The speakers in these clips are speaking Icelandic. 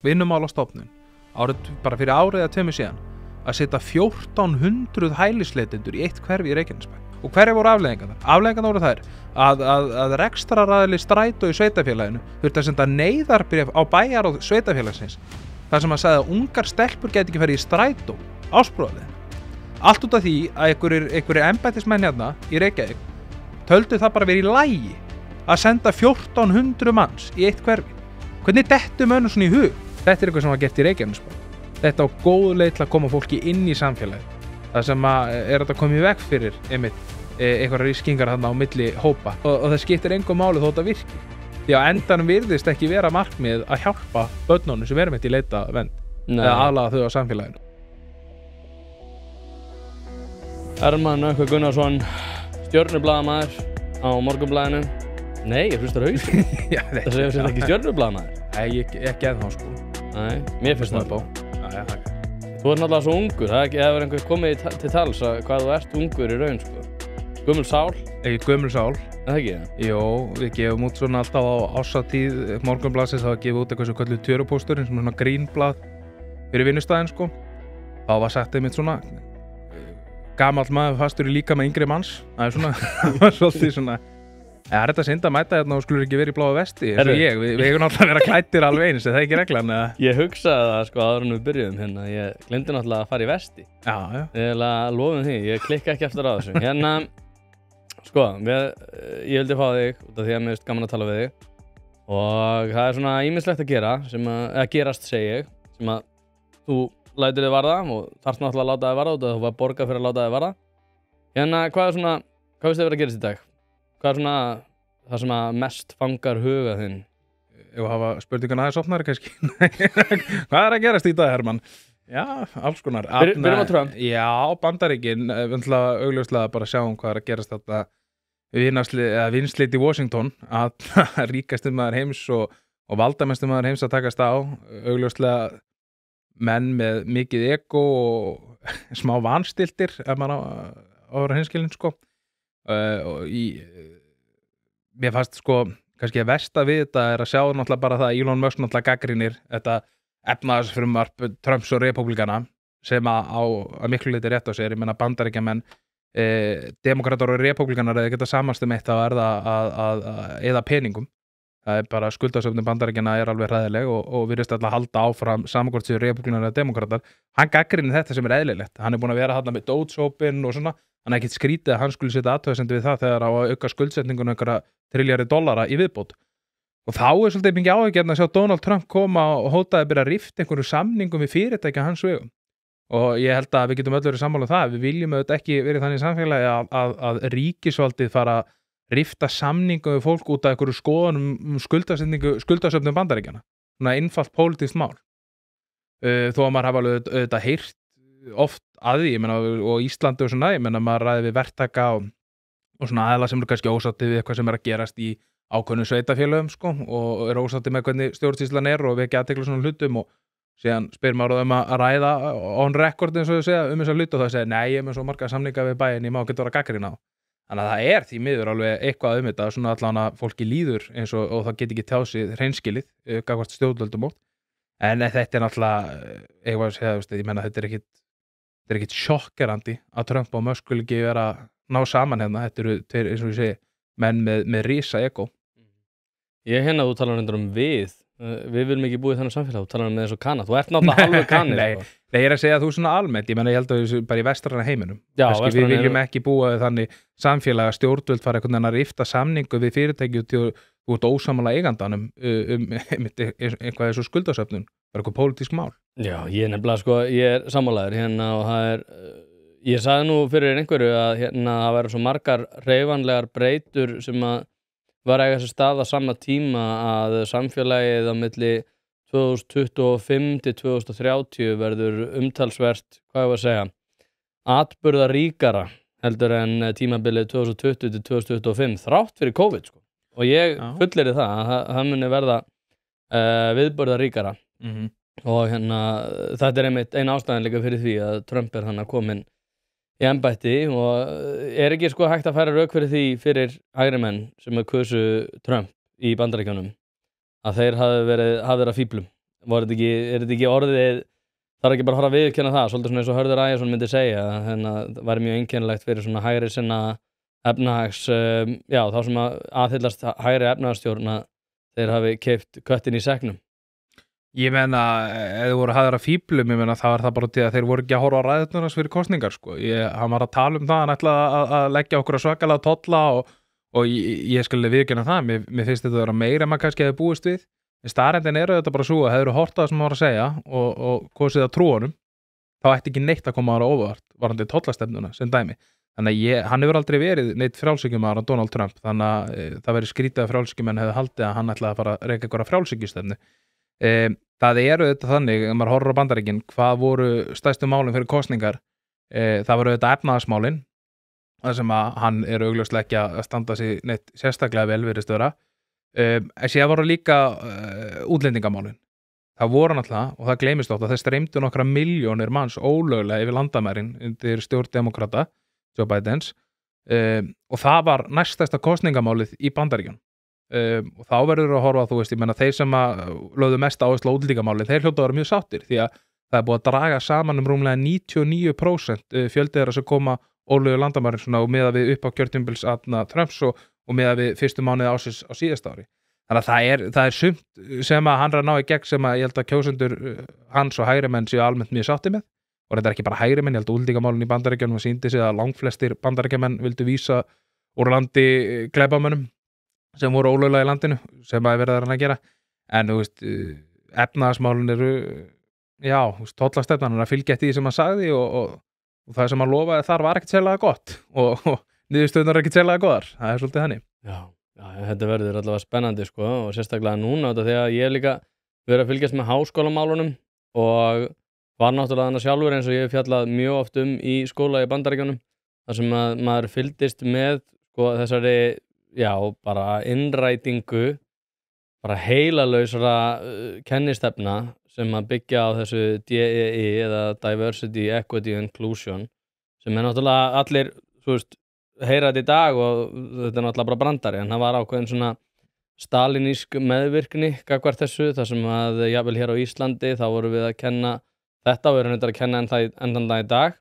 Vinnumálastofnun bara fyrir árið eða 2 síðan að setja 1400 hælisleitendur í eitt hverfi í Reykjanesbæ. Og hverjar voru afleiðingarnar? Afleiðingarnar voru þær að rekstraraðili Strætó í sveitarfélaginu þurfti að senda neyðarbréf á bæjaráð sveitarfélagsins þar sem að sagði að ungar stelpur gæti ekki farið í Strætó ásbrúarleiðina. Allt út af því að einhverjir embættismenn hérna í Reykjavík töldu það bara verið í lagi að senda 1400 manns í eitt hverfi. Hvernig dettur mönnum svona í hug? Þetta er eitthvað sem var gert í Reykjanesbæ. Þetta á góð leið til að koma fólki inn í samfélagið. Það sem er að koma í veg fyrir einhverjar rískingar þarna á milli hópa. Og það skiptir engu máli þó þetta virki. Því að endanum virðist ekki vera markmið að hjálpa börnunum sem í leita vernd eða aðlaga þau á samfélaginu. Hermann Ökkur Gunnarsson, stjörnublaðamaður á Morgunblaðinu. Nei, ég hlustar hausinn. Það segir sér ekki stjörnublaðamaður. Nei, ekki ennþá sko. Nei, mér finnst það. Já, takk. Þú náttúrulega svo ungur, það hefur einhver komið til tals að hvað þú ert ungur í raun, sko. Gömul sál? Ekki gömul sál. Það ekki? Jó, við gefum út svona alltaf á ársatíð Morgunblaðsins, þá gefum við út eitthvað sem kölluð törupósturinn, sem er svona grínblað fyrir vinnustæðin, sko. Þá var sagt einmitt svona gamall maður fastur í líka með yngri manns. Það er svona, það var svolítið svona. Það er þetta synd að mæta hérna og skulur ekki verið í bláa vesti eins og ég, við eigum náttúrulega að vera klæddir alveg eins, er það ekki reglan eða? Ég hugsaði það sko áður en við byrjuðum hérna, ég glemdi náttúrulega að fara í vesti. Já. Ég lofum því, ég klikka ekki eftir á þessu. Hérna, sko, ég vildi fá þig út af því að mér finnst gaman að tala við þig og það er svona ýmislegt að gera, eða gerast segi ég, sem að þú lætur þig varða og þarft náttúrulega að láta þig varða út af þú var borgað fyrir að láta þig varða. Hérna, hvað finnst þið vera að gerast í dag? Hvað er svona það sem að mest fangar huga þinn? Ef að hafa spurningan aðeins opnari kannski. Hvað er að gerast í dag, Hermann? Já, alls konar. Byrjum á Trump. Já, Bandaríkin, við ætlum augljóslega bara að sjá hvað er að gerast þetta vinslit í Washington að ríkasti maður heims og valdamesti maður heims að takast á. Augljóslega menn með mikið ego og smá vanstiltir ef maður á að vera hinskilinn, sko. Mér fannst sko kannski að versta við þetta er að sjá náttúrulega bara það að Elon Musk náttúrulega gagnrýnir þetta efnahagsfrumvarp Trumps og repúblikana sem að miklu leyti rétt á sér. Ég meina Bandaríkjamenn, demókratar og repúblikanar eða geta samast eitt þá er það að eyða peningum. Það er bara skuldasöfnun Bandaríkjanna er alveg hræðileg og virðist alltaf halda áfram samanhvort séu repúblikanar eða demókratar. Hann gagnrýnir þetta sem er eðlilegt. Hann er búinn að vera þarna með Doge-hópinn og svona. Hann er ekkert skrítið að hann skulle setja athugasemd við það þegar á að auka skuldsetningun einhverja $1 trilljari í viðbót. Og þá er svolítið mikið áhyggjandi að sjá Donald Trump koma og hótaði að byrja að rifta einhverju samningum við fyrirtæki á hans vegum. Og ég held að við getum öll verið sammála um það. Við viljum auðvitað ekki verið þannig í samfélagi að ríkisvaldið fara að rifta samningum við fólk út af einhverju skoðunum skuldasöfnum Bandaríkjanna. Svona einfalt pólitískt mál. Þó að maður hafa alveg auðvitað heyrt oft að því, ég meina, og Íslandi og svona, ég meina, maður ræði við verktaka og svona aðila sem eru kannski ósáttið við eitthvað sem er að gerast í ákveðnum sveitarfélögum, sko, og eru ósáttið með hvernig stjórnsýslan er og vekja athygli svona hlutum og síðan spyr maður að ræða on record eins og þau segja þessa hluti og það segja, nei, ég er með svo marga samninga við bæinn, ég má ekki vera gagnrýna á. Þannig að það er því miður alveg eitthvað þetta, svona allan að fólki líður eins og það get ekki tjáð sig hreinskilið, gagnvart stjórnvöldum mót. En þetta er náttúrulega, ég meina, þetta er ekkert sjokkerandi að Trump og Musk vil ekki vera að ná saman hérna. Þetta eru tveir, eins og ég segi, menn með risa ego. Ég þú talar við. Við viljum ekki búið í þannig samfélag, þú talar með eins og kana. Þú ert náttúrulega alveg kanni. Nei, ég er að segja að þú svona almennt, ég held að við bara í vestræna heiminum. Já, við viljum ekki búa í þannig samfélag að stjórnvöld fara einhvern veginn að rifta samningu við fyrirtæki út ósammála eigandanum eitthvað eins og skuldasöfnun, bara eitthvað pólitísk mál. Já, ég nefnilega sko, ég er sammálaður hérna og það ég sagði nú fyrir einhverju að hérna það væru svo margar hreyfanlegar breytur sem að var eiga sér stað á sama tíma að samfélagið á milli 2025 til 2030 verður umtalsvert, hvað ég var að segja, atburðaríkara heldur en tímabilið 2020 til 2025 þrátt fyrir COVID, sko. Og ég fullyrði það að það muni verða viðburðaríkara. Og hérna, þetta er einmitt ein ástæðan líka fyrir því að Trump er hann að komin í embætti og er ekki sko hægt að færa rök fyrir því fyrir hægri menn sem kusu Trump í Bandaríkjunum að þeir hafi verið að fíblum er þetta ekki orðið, það ekki bara að fara að viðurkenna það, svolítið svona eins og Hörður Ægjesson myndi segja, það væri mjög einkennilegt fyrir svona hægri sinna efnahags, þá sem að aðhyllast hægri efnahagsstjórn að þeir hafi keypt köttin í sekknum. Ég meina, ef þið voru hafðir að fíblum, ég meina, það var það bara til að þeir voru ekki að horfa á ræðurnar fyrir kosningar, sko. Hann var að tala um það, hann ætlaði að leggja okkur að svakalega tolla og ég skulle viðurkenna það, mér finnst þetta að vera meira en maður kannski hefði búist við. Staðreyndin eru þetta bara svo að hefur hort það sem maður var að segja og kosið að trúa honum, þá ætti ekki neitt að koma ára óvart varandi tollastefnuna sem dæmi. Þannig að hann hefur aldrei verið neitt frjálshyggjumaður á Donald Trump, þannig að það verið skrítið að frjálshyggjumenn hefði haldið að hann ætlaði að fara að reka einhverja frjálshyggjustefnu. Það eru þetta þannig, ef maður horfir á Bandaríkin, hvað voru stærstu málin fyrir kosningar, það voru þetta efnahagsmálin, það sem að hann augljóslega ekki að standa sig neitt sérstaklega vel virðist vera. Síðan voru líka útlendingamálin. Það voru náttúrulega, og það gleymist oft, að það streymdu nokkra milljónir manns ólöglega yfir landamærin undir stjórn demókrata, Joe Bidens, og það var næststærsta kosningamálið í Bandaríkjunum. Og þá verður að horfa, þú veist, ég menna þeir sem að lögðu mest áherslu á útlendingamálið, þeir hljóta að vera mjög sáttir, því að það búið að draga saman rúmlega 99% fjöldi þeirra sem koma ólögu landamærin svona og miðað við upp á kjörtímabils Trumps og miðað við fyrstu mánuði ársins á síðasta ári. Þannig að það er sumt sem að hann er að ná í gegn sem að ég held að kjósendur hans og hægrimenn séu almennt mjög sátti með, og þetta er ekki bara hægrimenn, ég held að útlendingamálin í Bandaríkjunum sýndi sig að langflestir Bandaríkjamenn vildu vísa úr landi glæpamönnum sem voru ólöglega í landinu, sem að verða að gera, en þú veist, efnahagsmálin eru, tollastefnan, hann að fylgja eftir því sem hann sagði og það sem hann lofaði þar var ekkert sérlega gott og niðurstöðunar ekkert sérlega góðar, það er svolítið þannig. Já, þetta verður allavega spennandi, sko, og sérstaklega núna, þegar ég líka verið að fylgjast með háskólamálunum og var náttúrulega þannig sjálfur eins og ég hef fjallað mjög oft í skóla í Bandaríkjunum, þar sem að maður fylgdist með, sko, þessari bara innrætingu, bara heilalausra kennistefna sem að byggja á þessu DEI eða Diversity, Equity, Inclusion, sem náttúrulega allir, þú veist, heyra þetta í dag og þetta náttúrulega bara brandari, en það var ákveðin svona stalinísk meðvirkni gagnvart þessu, þar sem að jafnvel hér á Íslandi þá vorum við að kenna þetta og við erum að kenna enn það í dag,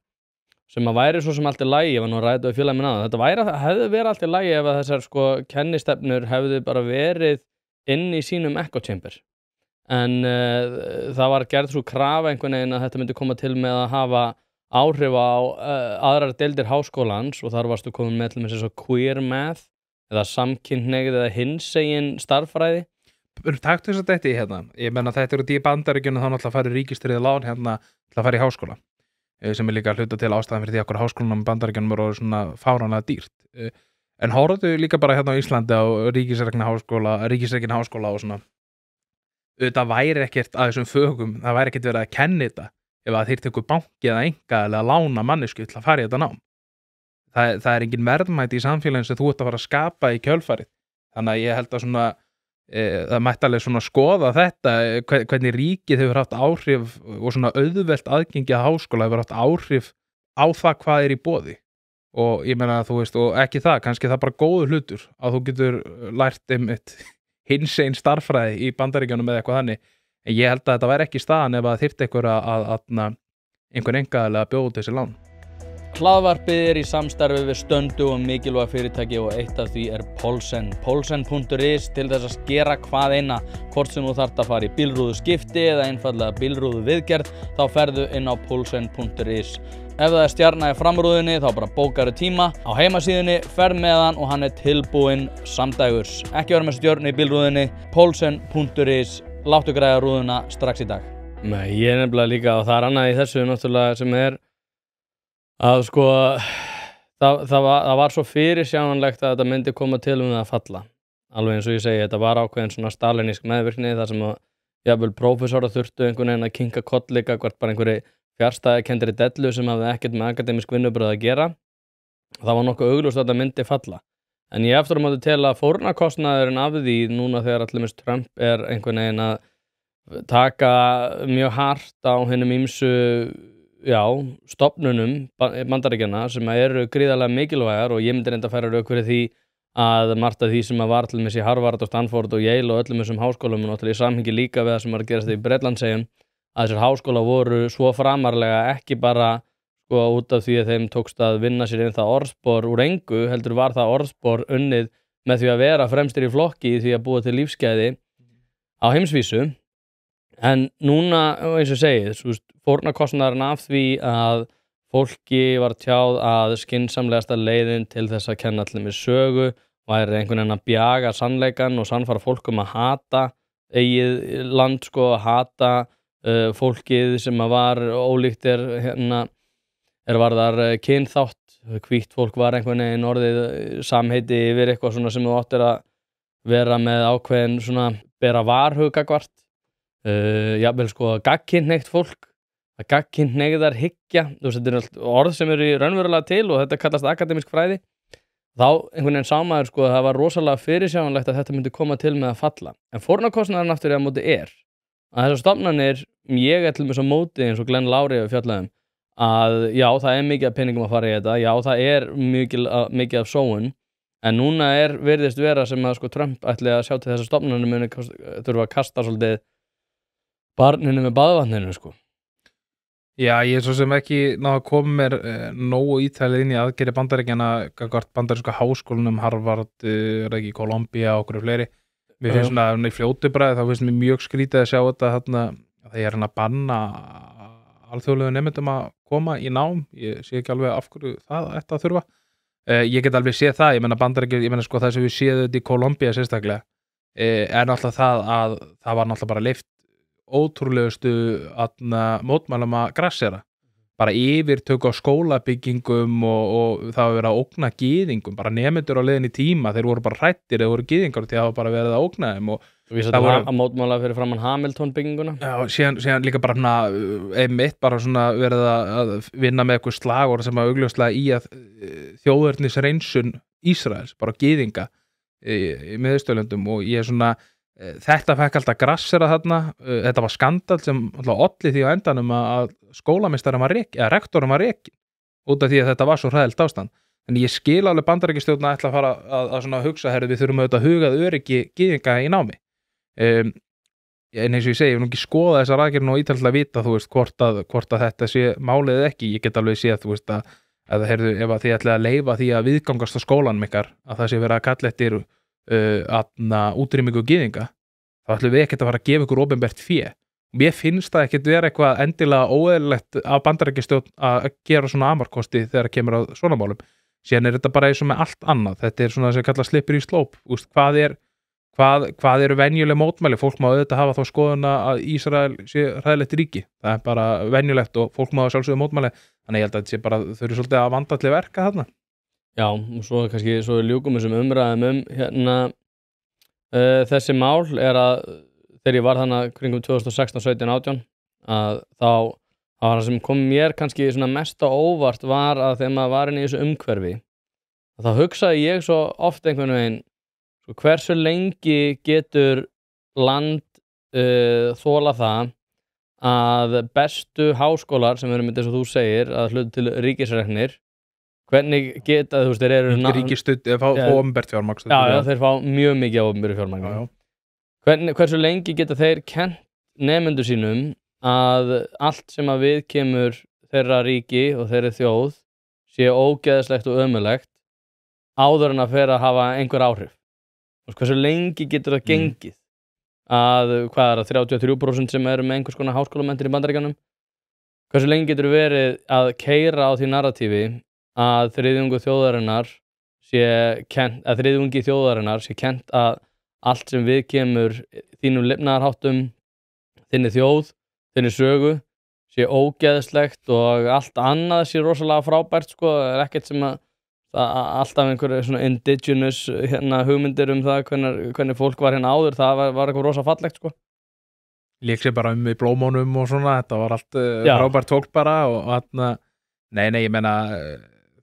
sem að væri svo sem allt í lagi, ég var nú að ræða við félagið minn á þetta hefði verið allt í lagi ef að þessar sko kennistefnur hefði bara verið inn í sínum echo chamber, en það var gerð svo krafa einhvern veginn að þetta myndi koma til með að hafa áhrif á aðrar deildir háskólans og þar varstu komin með til með þess að queer math eða samkynhneigð eða hinsegin starffræði. Taktu þess að þetta í hérna, ég menna þetta eru í Bandaríkjunum þá náttúrulega færi ríkistrið lán hérna til að fara í háskóla, sem er líka hluta til ástæðan fyrir því að háskólanum í Bandaríkjunum eru svona fáránlega dýrt, en horfðu líka bara hérna á Íslandi á ríkisrekin háskóla og svona, auðvitað væri ekkert að þessum fögum, það væri ekkert verið að kenna þetta ef að þeir tekur banki eða enga eða lána mannesku til að fara í þetta nám. Það er engin verðmæti í samfélaginu sem þú ert að fara að skapa í kjölfarið, þannig að ég held að svona það mætti alveg svona skoða þetta, hvernig ríkið hefur haft áhrif og svona auðvelt aðgengi að háskóla hefur haft áhrif á það hvað er í boði, og ég meina að þú veist, og ekki það, kannski það bara góður hlutur að þú getur lært hinsegin starffræði í Bandaríkjunum eða eitthvað þannig, en ég held að þetta væri ekki staðan ef að þyrfti einhver engaðilega að bjóða þessi lán. Hlaðvarpið er í samstarfi við stöndu og mikilvæg fyrirtæki og eitt af því er Polsen. Polsen.is til þess að skera hvað eina, hvort sem þú þarft að fara í bílrúðu skipti eða einfallega bílrúðu viðgerð, þá ferðu inn á Polsen.is. Ef það er stjarna í framrúðinni þá bara bókaru tíma á heimasíðunni, ferð með hann og hann er tilbúinn samdægurs. Ekki vera með stjörnu í bílrúðinni, Polsen.is, láttu græða rúðuna strax í dag. Nei, ég er nefnilega líka, og það er annað í þessu náttúrulega sem er að sko það var svo fyrirsjánanlegt að þetta myndi koma til það að falla. Alveg eins og ég segi, þetta var ákveðin svona stalinísk meðvirkni þar sem að jafnvel prófessora þurftu einhvern veginn að kinka kolli gagnvart bara einhverri fjarstæðakendri dellu sem hafði ekkert með akademísk vinnubrögð að gera. Það var nokkuð augljóst að þetta myndi falla. En ég eftir á móti tel að fórnarkostnaðurinn af því núna þegar allir Trump er einhvern veginn að taka mjög hart á hinum ýmsu stofnunum Bandaríkjanna sem eru gríðarlega mikilvægar, og ég myndi reynda að færa rök fyrir því að margt af því sem að var til með sér Harvard og Stanford og Yale og öllum þessum háskólum og náttúrulega í samhengi líka við það sem var að gerast í Bretlandseyjum að þessir háskóla voru svo framarlega ekki bara sko út af því að þeim tókst að vinna sér inn það orðspor úr engu, heldur var það orðspor unnið með því að vera fremstir í flokki í því að búa til lífsgæði á heimsvísu. En núna, eins og segið, fórnarkostnaðurinn af því að fólki var tjáð að skynsamlegasta leiðin til þess að kenna allir með sögu væri einhvern veginn að bjaga sannleikan og sannfara fólk að hata eigið land, sko, að hata fólkið sem að var ólíkt varðar kynþátt. Hvítt fólk var einhvern veginn orðið samheiti yfir eitthvað svona sem þú áttir að vera með ákveðin svona bera varhug gagnvart. Jafnvel sko gagnkynhneigt fólk, að gagnkynhneigðar hyggja, þetta er orð sem eru raunverulega til og þetta kallast akademísk fræði. Þá einhvern veginn sá maður sko að það var rosalega fyrirsjáanlegt að þetta myndi koma til með að falla. En fórnarkostnaðurinn aftur á móti að þessar stofnanir, ég til með svo móti eins og Glenn Lári hefur fjallað að já, það er mikið af peningum að fara í þetta, já, það er mikið af sóun, en núna virðist vera sem að sko Trump ætli að sjá til þess að stofnanir muni þurfa að kasta svolítið barninu með baðvatninu, sko. Já, ég svo sem ekki náðu að koma mér nógu ítælið inn í aðgerði Bandaríkjanna gagnvart bandarísku háskólunum, Harvard, ekki Columbia og okkur fleiri. Mér finnst svona í fljótu bræði, þá finnst mér mjög skrítið að sjá þetta þarna, að ég að banna alþjóðlegu nemendum að koma í nám. Ég sé ekki alveg af hverju það ætti að þurfa. Ég get alveg séð það, ég meina Bandaríkjur, ég meina sko það sem við séð þetta í Columbia sérstaklega, náttúrulega það að það var náttúrulega bara leyft ótrúlegustu mótmælum að grassera, bara yfirtök á skólabyggingum og það var verið að ógna gyðingum, bara nemendur á leiðinni tíma, þeir voru bara hrættir, þeir voru gyðingar því að það var bara verið að ógna þeim og það voru að mótmála fyrir framan Hamilton bygginguna. Já, síðan líka bara einmitt bara svona verið að vinna með eitthvað slagorð sem að augljóslega í að þjóðernisreinsun Ísraels, bara gyðinga í Miðausturlöndum og ég svona þetta fekk alltaf grassera þarna, þetta var skandal sem alltaf olli því á endanum að skólameistarinn var rekin, eða rektorinn var rekin út af því að þetta var svo hræðilegt ástand. En ég skil alveg Bandaríkjastjórn að ætla að fara að svona hugsa, við þurfum auðvitað að hugað öryggi gyðinga í námi. En eins og ég segi, ég hef nú ekki skoðað þessar aðgerðir og ítallega að vita, þú veist, hvort að þetta sé málið eða ekki. Ég get alveg séð, þú veist, að ef að þið ætlaði að leyfa því að viðgangast á skólanum ykkar, að það sé verið að kalla eftir útrýmingu gyðinga, þá ætlum við ekkert að fara að gefa ykkur opinbert fé. Mér finnst það ekkert vera eitthvað endilega óeðlilegt af Bandaríkjastjórn að gera svona amarkosti þegar kemur á svona málum. Síðan þetta bara eins og með allt annað. Þetta svona sem kallað slippery slope. Hvað eru venjuleg mótmæli? Fólk má auðvitað hafa þá skoðuna að Ísrael sé hræðilegt ríki. Það er bara venjulegt og fólk má sjálfsögðu mótmæli. Þannig ég held að þetta sé bara, þau eru svolítið að vanda til verka þarna. Já, og svo kannski ljúkum þessum umræðum hérna þessi mál að þegar ég var þannig kringum 2016, 17, 18 að þá það sem kom mér kannski svona mest á óvart var að þegar maður var inn í þessu umhverfi þá hugsaði ég svo oft einhvern veginn hversu lengi getur land þolað það að bestu háskólar sem eru með þess að þú segir að hluta til ríkisreknir hvernig geta, þú veist, þeir eru ríkisstudd, fá opinbert fjármagn. Já, þeir fá mjög mikið á opinberu fjármagni. Hversu lengi geta þeir kennt nemendur sínum að allt sem að við kemur þeirra ríki og þeirra þjóð sé ógeðslegt og ömurlegt áður en að vera að hafa einhver áhrif. Hversu lengi getur það gengið að, hvað er það, 33% sem eru með einhvers konar háskólamenntun í Bandaríkjunum? Hversu lengi getur verið að keyra á því narratífi að þriðjungi þjóðarinnar sé kennt að allt sem við kemur þínum lifnaðarháttum, þinni þjóð, þinni sögu sé ógeðslegt og allt annað sé rosalega frábært, sko, ekkert sem að alltaf einhverju svona indigenous hugmyndir það hvernig fólk var hérna áður, það var eitthvað rosa fallegt, sko. Lék sér bara í blómónum og svona, þetta var allt frábært fólk bara og nei, ég meina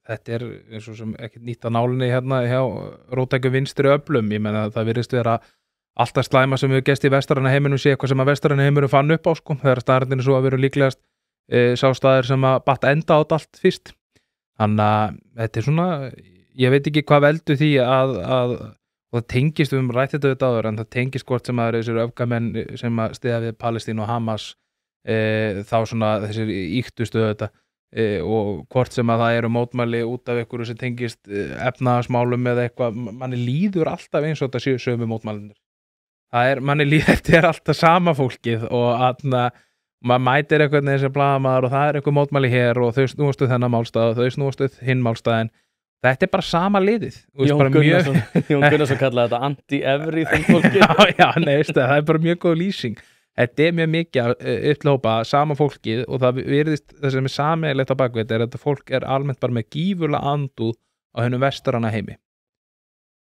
þetta eins og sem ekkert nýtt að nálinni hérna hjá róttæku vinstri öflum, ég meina það virðist vera alltaf slæma sem við gest í vestræna heiminum sé eitthvað sem að vestræna heiminum fann upp á, sko, þegar staðarindin svo að vera líklegast sá staðir sem að batta enda át allt fyrst. Þannig að þetta svona, ég veit ekki hvað veldur því að og það tengist rætt þetta auðvitað áður en það tengist hvort sem að þessir öfgamenn sem að styðja við Palestínu og Hamas þá svona þessir ýktustu auðvitað og hvort sem að það eru mótmæli út af einhverju sem tengist efnahagsmálum eða eitthvað, manni líður alltaf eins og þetta séu sömu mótmælinir manni líður þetta alltaf sama fólkið og maður mætir eitthvað eins og blaðamaður og það eitthvað mótmæli hér og þau snúastu þennan málstað og þau snúastu hinn málstaðin. Þetta bara sama liðið. Jón Gunnarsson kallaði þetta anti-everything fólki. Já, það bara mjög góð lýsing. Þetta mjög mikið að upplópa sama fólkið og það virðist það sem sameiginlegt á bakvið þetta fólk almennt bara með gífurlega andúð á hennum vestrana heimi.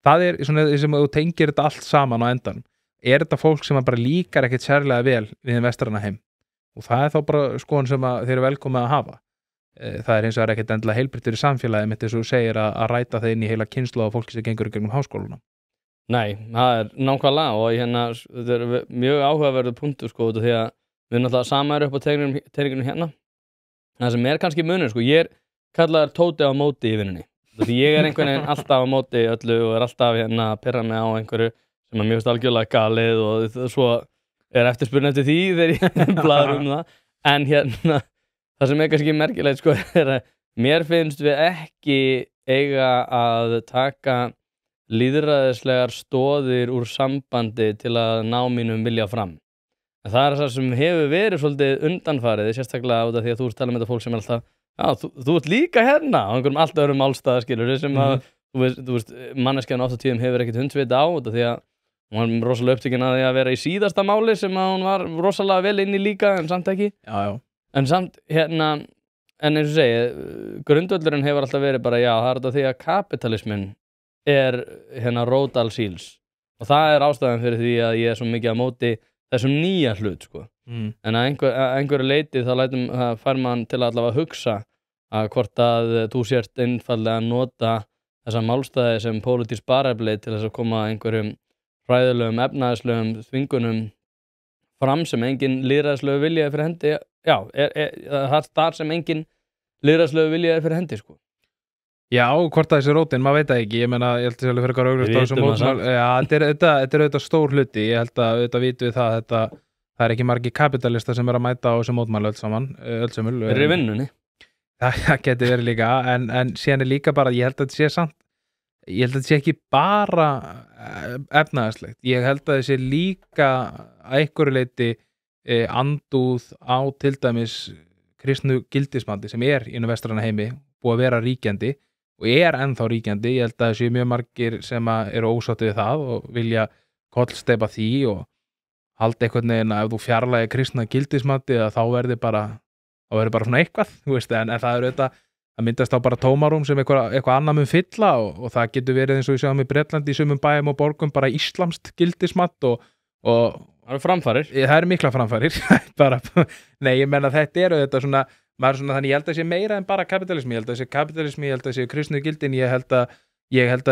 Það svona sem þú tengir þetta allt saman á endanum. Þetta fólk sem bara líkar ekkert sérlega vel við hinn vestrana heim og það þá bara skoðun sem þeir eru velkomið að hafa. Það hins vegar ekkert endilega heilbrigtur í samfélagi mitt eins og þú segir að ræta það inn í heila kynslóð af fólki sem gengur í gegnum háskóluna. Nei, það nákvæmlega og þetta mjög áhugaverður punktur sko því að við náttúrulega sama upp á teikningunum hérna. Það sem kannski munur sko, ég kallaður Tóti á móti í vinnunni. Því ég einhvern veginn alltaf á móti öllu og alltaf að pirra mig á einhverju sem mér finnst algjörlega galið og svo eftirspurn eftir því þegar ég blaður það. En það sem kannski merkilegt sko að mér finnst við ekki eiga að taka lýðræðislegar stoðir úr sambandi til að ná mínum vilja fram. En það það sem hefur verið svolítið undanfarið, sérstaklega út af því að þú ert talað með þetta fólk sem alltaf, þú ert líka hérna á einhverjum allt öðrum málstað, skilur, sem að, þú veist, manneskjan oft á tíðum hefur ekkert hundsvita á þetta því að hún var rosalega upptekinn að því að vera í síðasta máli sem að hún var rosalega vel inn í líka, en samt ekki. Já. En samt, en eins og segi, grundvöllurinn hefur alltaf verið bara, já, það þetta því að kapitalismin rót alls íls. Og það ástæðan fyrir því að ég svo mikið á móti þessum nýja hlut, sko. En að einhverju leiti þá fær mann til að allavega hugsa að hvort að þú sért einfaldlega að nota þessa málstæði sem pólitískt barefli til þess að koma einhverjum hræðilegum, efnaðislegum þvingunum fram sem engin lýðræðislegu viljaði fyrir hendi. Já, það þar sem engin lýðræðislegu viljaði fyrir hendi, sko. Já, hvort að þessi rótin, maður veit það ekki, ég meina, ég held að það fyrir eitthvað augljóst á þessum mótmál. Já, þetta er auðvitað stór hluti, ég held að auðvitað vitum við það ekki margir kapitalista sem að mæta á þessum mótmál öllsömmul. Þeir í vinnunni. Það geti verið líka, en síðan líka bara, ég held að þetta sé ekki bara efnaðarslegt, ég held að þetta sé líka að einhverju leiti andúð á til dæmis kristnu gildismati sem í vestræna heimi búið að vera ríkjandi og ennþá ríkjandi, ég held að það séu mjög margir sem eru ósáttið við það og vilja kollsteypa því og halda einhvern veginn að ef þú fjarlægir kristna gildismati þá verði bara svona eitthvað, þú veist, en það auðvitað það myndast á bara tómarum sem eitthvað annað mun fylla og það getur verið eins og við sjáum í Bretlandi í sumum bæjum og borgum bara íslamst gildismat og það eru framfarir. Það eru mikla framfarir. Nei, ég menna þetta auðvitað svona, þannig ég held að sé meira en bara kapitalismi, ég held að sé kristnu gildin, ég held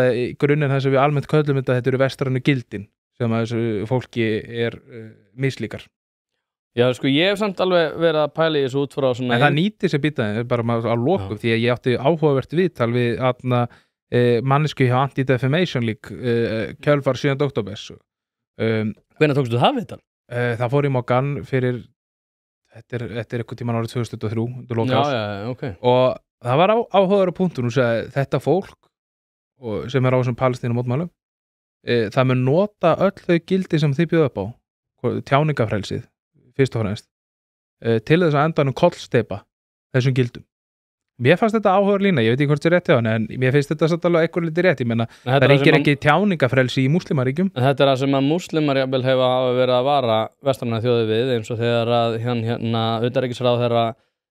að í grunninn það sem við almennt köllum þetta eru vestrænu gildin sem að þessu fólki mislíkar. Já, sko, ég hef samt alveg verið að pæla í þessu út frá svona... En það nýtir sér býtaði bara á lokum, því að ég átti áhugavert viðtal við mannesku hjá Anti-Defamation League kjölfar 7. októbers. Hvenær tókstu það viðtal? Það fór í Moggan fyrir, þetta er eitthvað tíman árið 2023, Já, ok. Og það var áhugaður á punktur, hún sagði, þetta fólk sem á þessum Palestínu mótmælum, það mun nota öll þau gildi sem þið bjóðu upp á, tjáningafrelsið, fyrst og fremst, til þess að endanum kollsteypa þessum gildum. Mér fannst þetta áhugaður lína, ég veit ekki hvort það rétt hjá hann, en mér finnst þetta satt alveg eitthvað litið rétt, ég meina, það ríkir ekki tjáningafrelsi í múslimaríkjum. Þetta það sem að múslimar jafnvel hafa verið að vara vestræna þjóði við, eins og þegar að utanríkisráðherra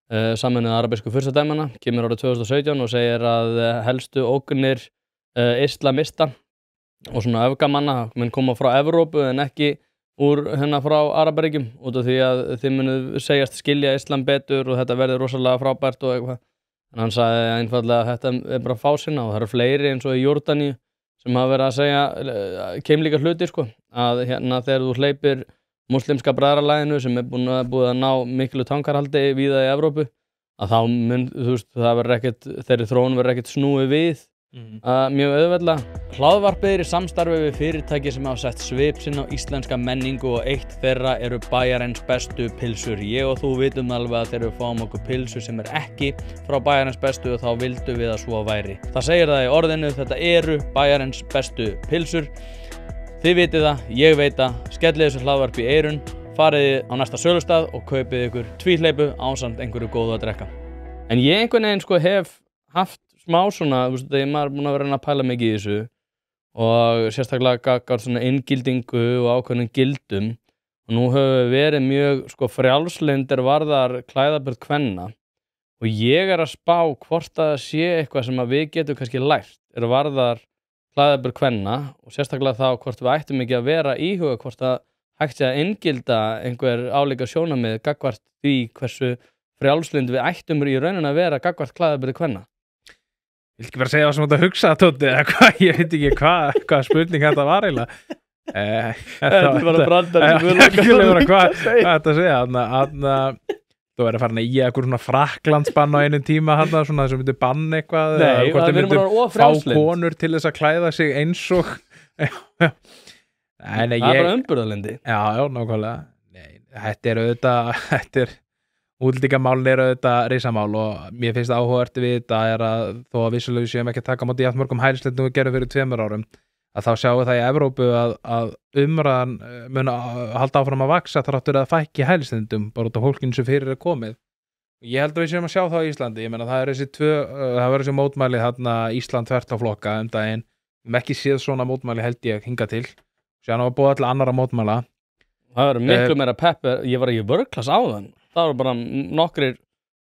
Sameinuðu arabísku furstadæmanna kemur árið 2017 og segir að helstu ógnir islamista og svona öfgamanna mun koma frá Evrópu en ekki úr frá Arabaríkjum út af því að þið munu segjast skilja Islam betur og þetta verður rosalega frábært og eitthvað. En hann sagði einfaldlega að þetta bara fásinna og það eru fleiri eins og í Jórdaníu sem hafa verið að segja keimlíka hluti, sko, að þegar þú hleypir muslimska bræðralaginu sem búið að ná miklu tangarhaldi víða í Evrópu, að þá þeirri þróun verður ekkert snúið við mjög auðveldlega. Hlaðvarpið í samstarfi við fyrirtæki sem hafa sett svip sinn á íslenska menningu og eitt þeirra eru Bæjarins bestu pylsur. Ég og þú vitum alveg að þegar við fáum okkur pylsu sem ekki frá Bæjarins bestu og þá vildum við að svo væri. Það segir það í orðinu, þetta eru Bæjarins bestu pylsur. Þið vitið það, ég veit það, skellið þessu hlaðvarpi í eyrun, farið á næsta sölustað og kaupið ykkur tvíhleypu ásamt einhverju góðu að drekka. En ég einhvern veginn hef haft smá svona, þegar maður er búin að vera að pæla mikið í þessu og sérstaklega gagnvart svona inngildingu og ákveðnum gildum og nú höfum við verið mjög frjálslyndir varðar klæðaburð kvenna og ég er að spá hvort það sé eitthvað sem að við getum kannski lært varðar klæðaburð kvenna og sérstaklega þá hvort við ættum ekki að vera íhuga hvort að hægt sé að inngilda einhver álíka sjónarmið gagnvart því hversu frjálslynd við ættum í rauninni að vera gagnvart klæðaburð kvenna. Ég vil ekki bara segja það sem þú ert að hugsa, Tóti, eða hvað, ég veit ekki hvað spurning þetta var eiginlega. Þetta er bara brandar sem við langar hvað þetta segja, þú verður farin að í eitthvað svona Frakklandsbann á einum tíma svona sem myndir banna eitthvað, nei, hvort þið myndir fá konur til þess að klæða sig eins og það er bara umburðarlyndi. Já, nákvæmlega. Nei, þetta er útlendingamálin eru auðvitað risamál og mér finnst áhugavert við þetta að þó að vissulega við séum ekki að taka á móti jafn mörgum hælisleitendum við gerum fyrir 2 árum að þá sjáum við það í Evrópu að umræðan mun halda áfram að vaxa þráttur að fækki hælisleitendum bara út af fólkinu sem fyrir er komið. Ég held að við séum að sjá það í Íslandi, ég meina það verður þessi mótmæli þarna Ísland þvert á flokka daginn, ekki séð svona mótmæli held ég hingað til, séðan á að búa allir annara mótmæla. Það verður miklu meira pepper, ég var í vörklass áðan. Það var bara nokkrir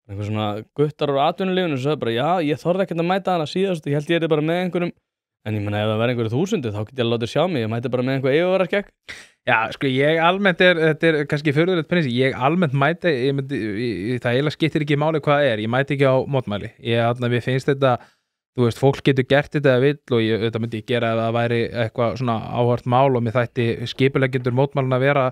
einhver svona guttar úr atvinnulífinu sem sagði bara já, ég þorði ekkert að mæta hana síðast ég held ég er bara með einhverjum en ég meina ef það verður einhverju 1000 þá get ég að láta sjá mig, ég mæti bara með einhver yfirvararskegg. Já, ég almennt þetta er kannski furðulegt prinsip, ég almennt mæti það eiginlega skiptir ekki máli hvað það er, ég mæti ekki á mótmæli, mér finnst þetta, þú veist, fólk getur gert þetta eða vill og þetta myndi ég gera ef það væri eitthvað svona áhört mál og mér þætti skipuleggjendur mótmælin að vera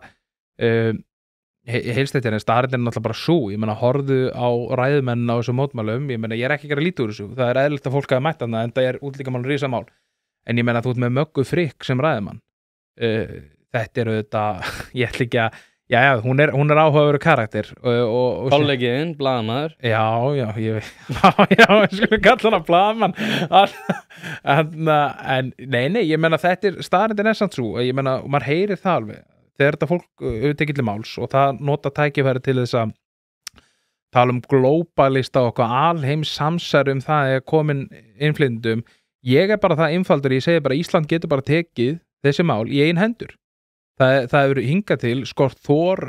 heilstættir en staðreyndin er náttúrulega bara sú, ég meina horfðu á ræðumenn á þessu mótmælum, ég meina ég er ekki að gera lítið úr þessu, það er eðlilegt að fólk hafi mætt þarna en það er útlendingamál risamál, en ég meina þú ert með Möggu Frikk sem ræðumann, þetta eru þetta, ég ætla ekki að, já, hún er áhugaverður karakter kollegiðinn, blaðamaður. Já, ég skulle kalla hana blaðamann en nei, ég meina þetta er staðreyndin er samt svo, ég meina maður heyrir það alveg þegar þetta fólk tekið til máls og það nota tækifæri til þess að tala globalista og eitthvað alheims samsæri það er komin innflytjendum. Ég er bara það einfaldur, ég segi bara Ísland getur bara tekið þessi mál í eigin hendur. Það hefur hingað til skort þor,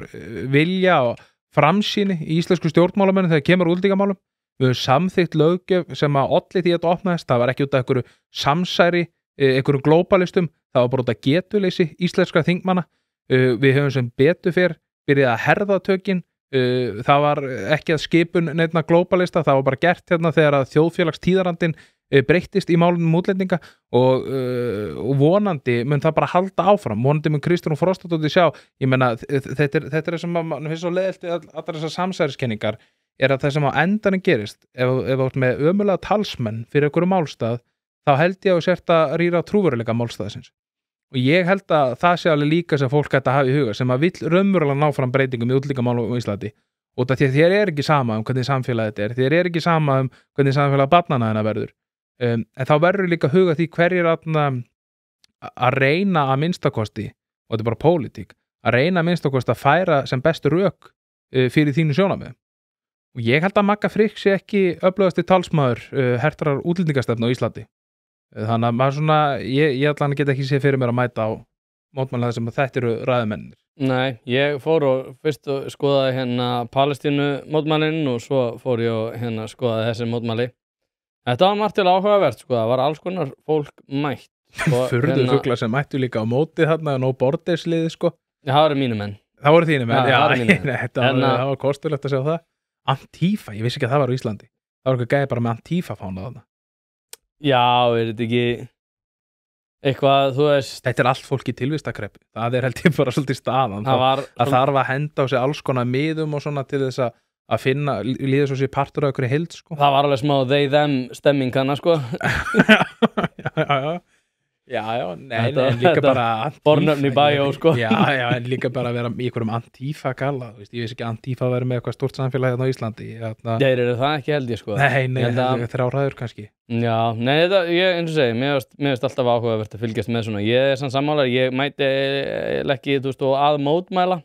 vilja og framsýni í íslensku stjórnmálamönnum þegar kemur útlendingamálum. Við höfum samþykkt löggjöf sem að olli því að opnaðist, það var ekki út af einhverju samsæri, einhverjum globalistum, það var bara út af getuleysi íslenskra þingmanna. Við höfum sem betur fyrr byrjað að herða tökin, það var ekki að skipun neinna globalista, það var bara gert þegar að þjóðfélagstíðarandinn breyttist í málunum útlendinga og vonandi mun það bara halda áfram, vonandi mun Kristrún Frostadóttir sjá, ég meina þetta er sem að mann finnst svo leiðilt allar þessar samsæriskenningar er að það sem á endanum gerist, ef þú ert með ömulega talsmenn fyrir einhverju málstað þá held ég að sért að rýra trúveruleika málstaðsins. Og ég held að það sé alveg líka sem fólk ætti að hafa í huga sem að vill raunverulega ná fram breytingum í útlendingamálum á Íslandi. Og því að þér er ekki sama hvernig samfélagið þetta er, þér er ekki sama hvernig samfélag barnanna hennar verður. En þá verður líka að huga því hverjir að reyna að minnstakosti, og þetta er bara pólitík, að reyna að minnstakosti að færa sem bestu rök fyrir þínu sjónarmið. Og ég held að Magga Frikk sé ekki öflugasti talsmaður hertrar útlendingastefnu á Íslandi. Þannig að maður svona, ég allan get ekki séð fyrir mér að mæta á mótmæla þessum að þetta eru ræðumennir. Nei, ég fór og fyrst og skoðaði Palestínu mótmælin og svo fór ég og skoðaði þessi mótmæli. Þetta var margt til áhugavert, það var alls konar fólk mætt. Furðu fuglar sem mættu líka á móti þarna og bordersliði Það voru mínu menn. Það voru þínu menn, það var kostulegt að sjá það. Antifa, ég vissi ekki að það var á Íslandi. Það var eitthvað gæði bara með Antifa fána þarna. Já, er þetta ekki eitthvað, þú veist... Þetta er allt fólk í tilvistakreppu. Það er held ég bara svolítið staðan. Það þarf að henda á sig alls konar miðum og svona til þess að að finna, líður svo sér partur af ykkur heild sko. Það var alveg smá they them stemming hana sko. já, nei, en líka bara fornöfn í bæjó sko. já, en líka bara að vera í einhverjum Antifa galla, þú veist, ég veist ekki Antifa að vera með eitthvað stort samfélag hérna á Íslandi Þeir eru það ekki held ég sko. Nei, þrjáræður kannski. Já, nei, þetta, ég eins og segi, mér finnst alltaf áhugavert að fylgjast með svona. Ég er sann sammála, ég mæti ekki, þú veist, og að mótmæla.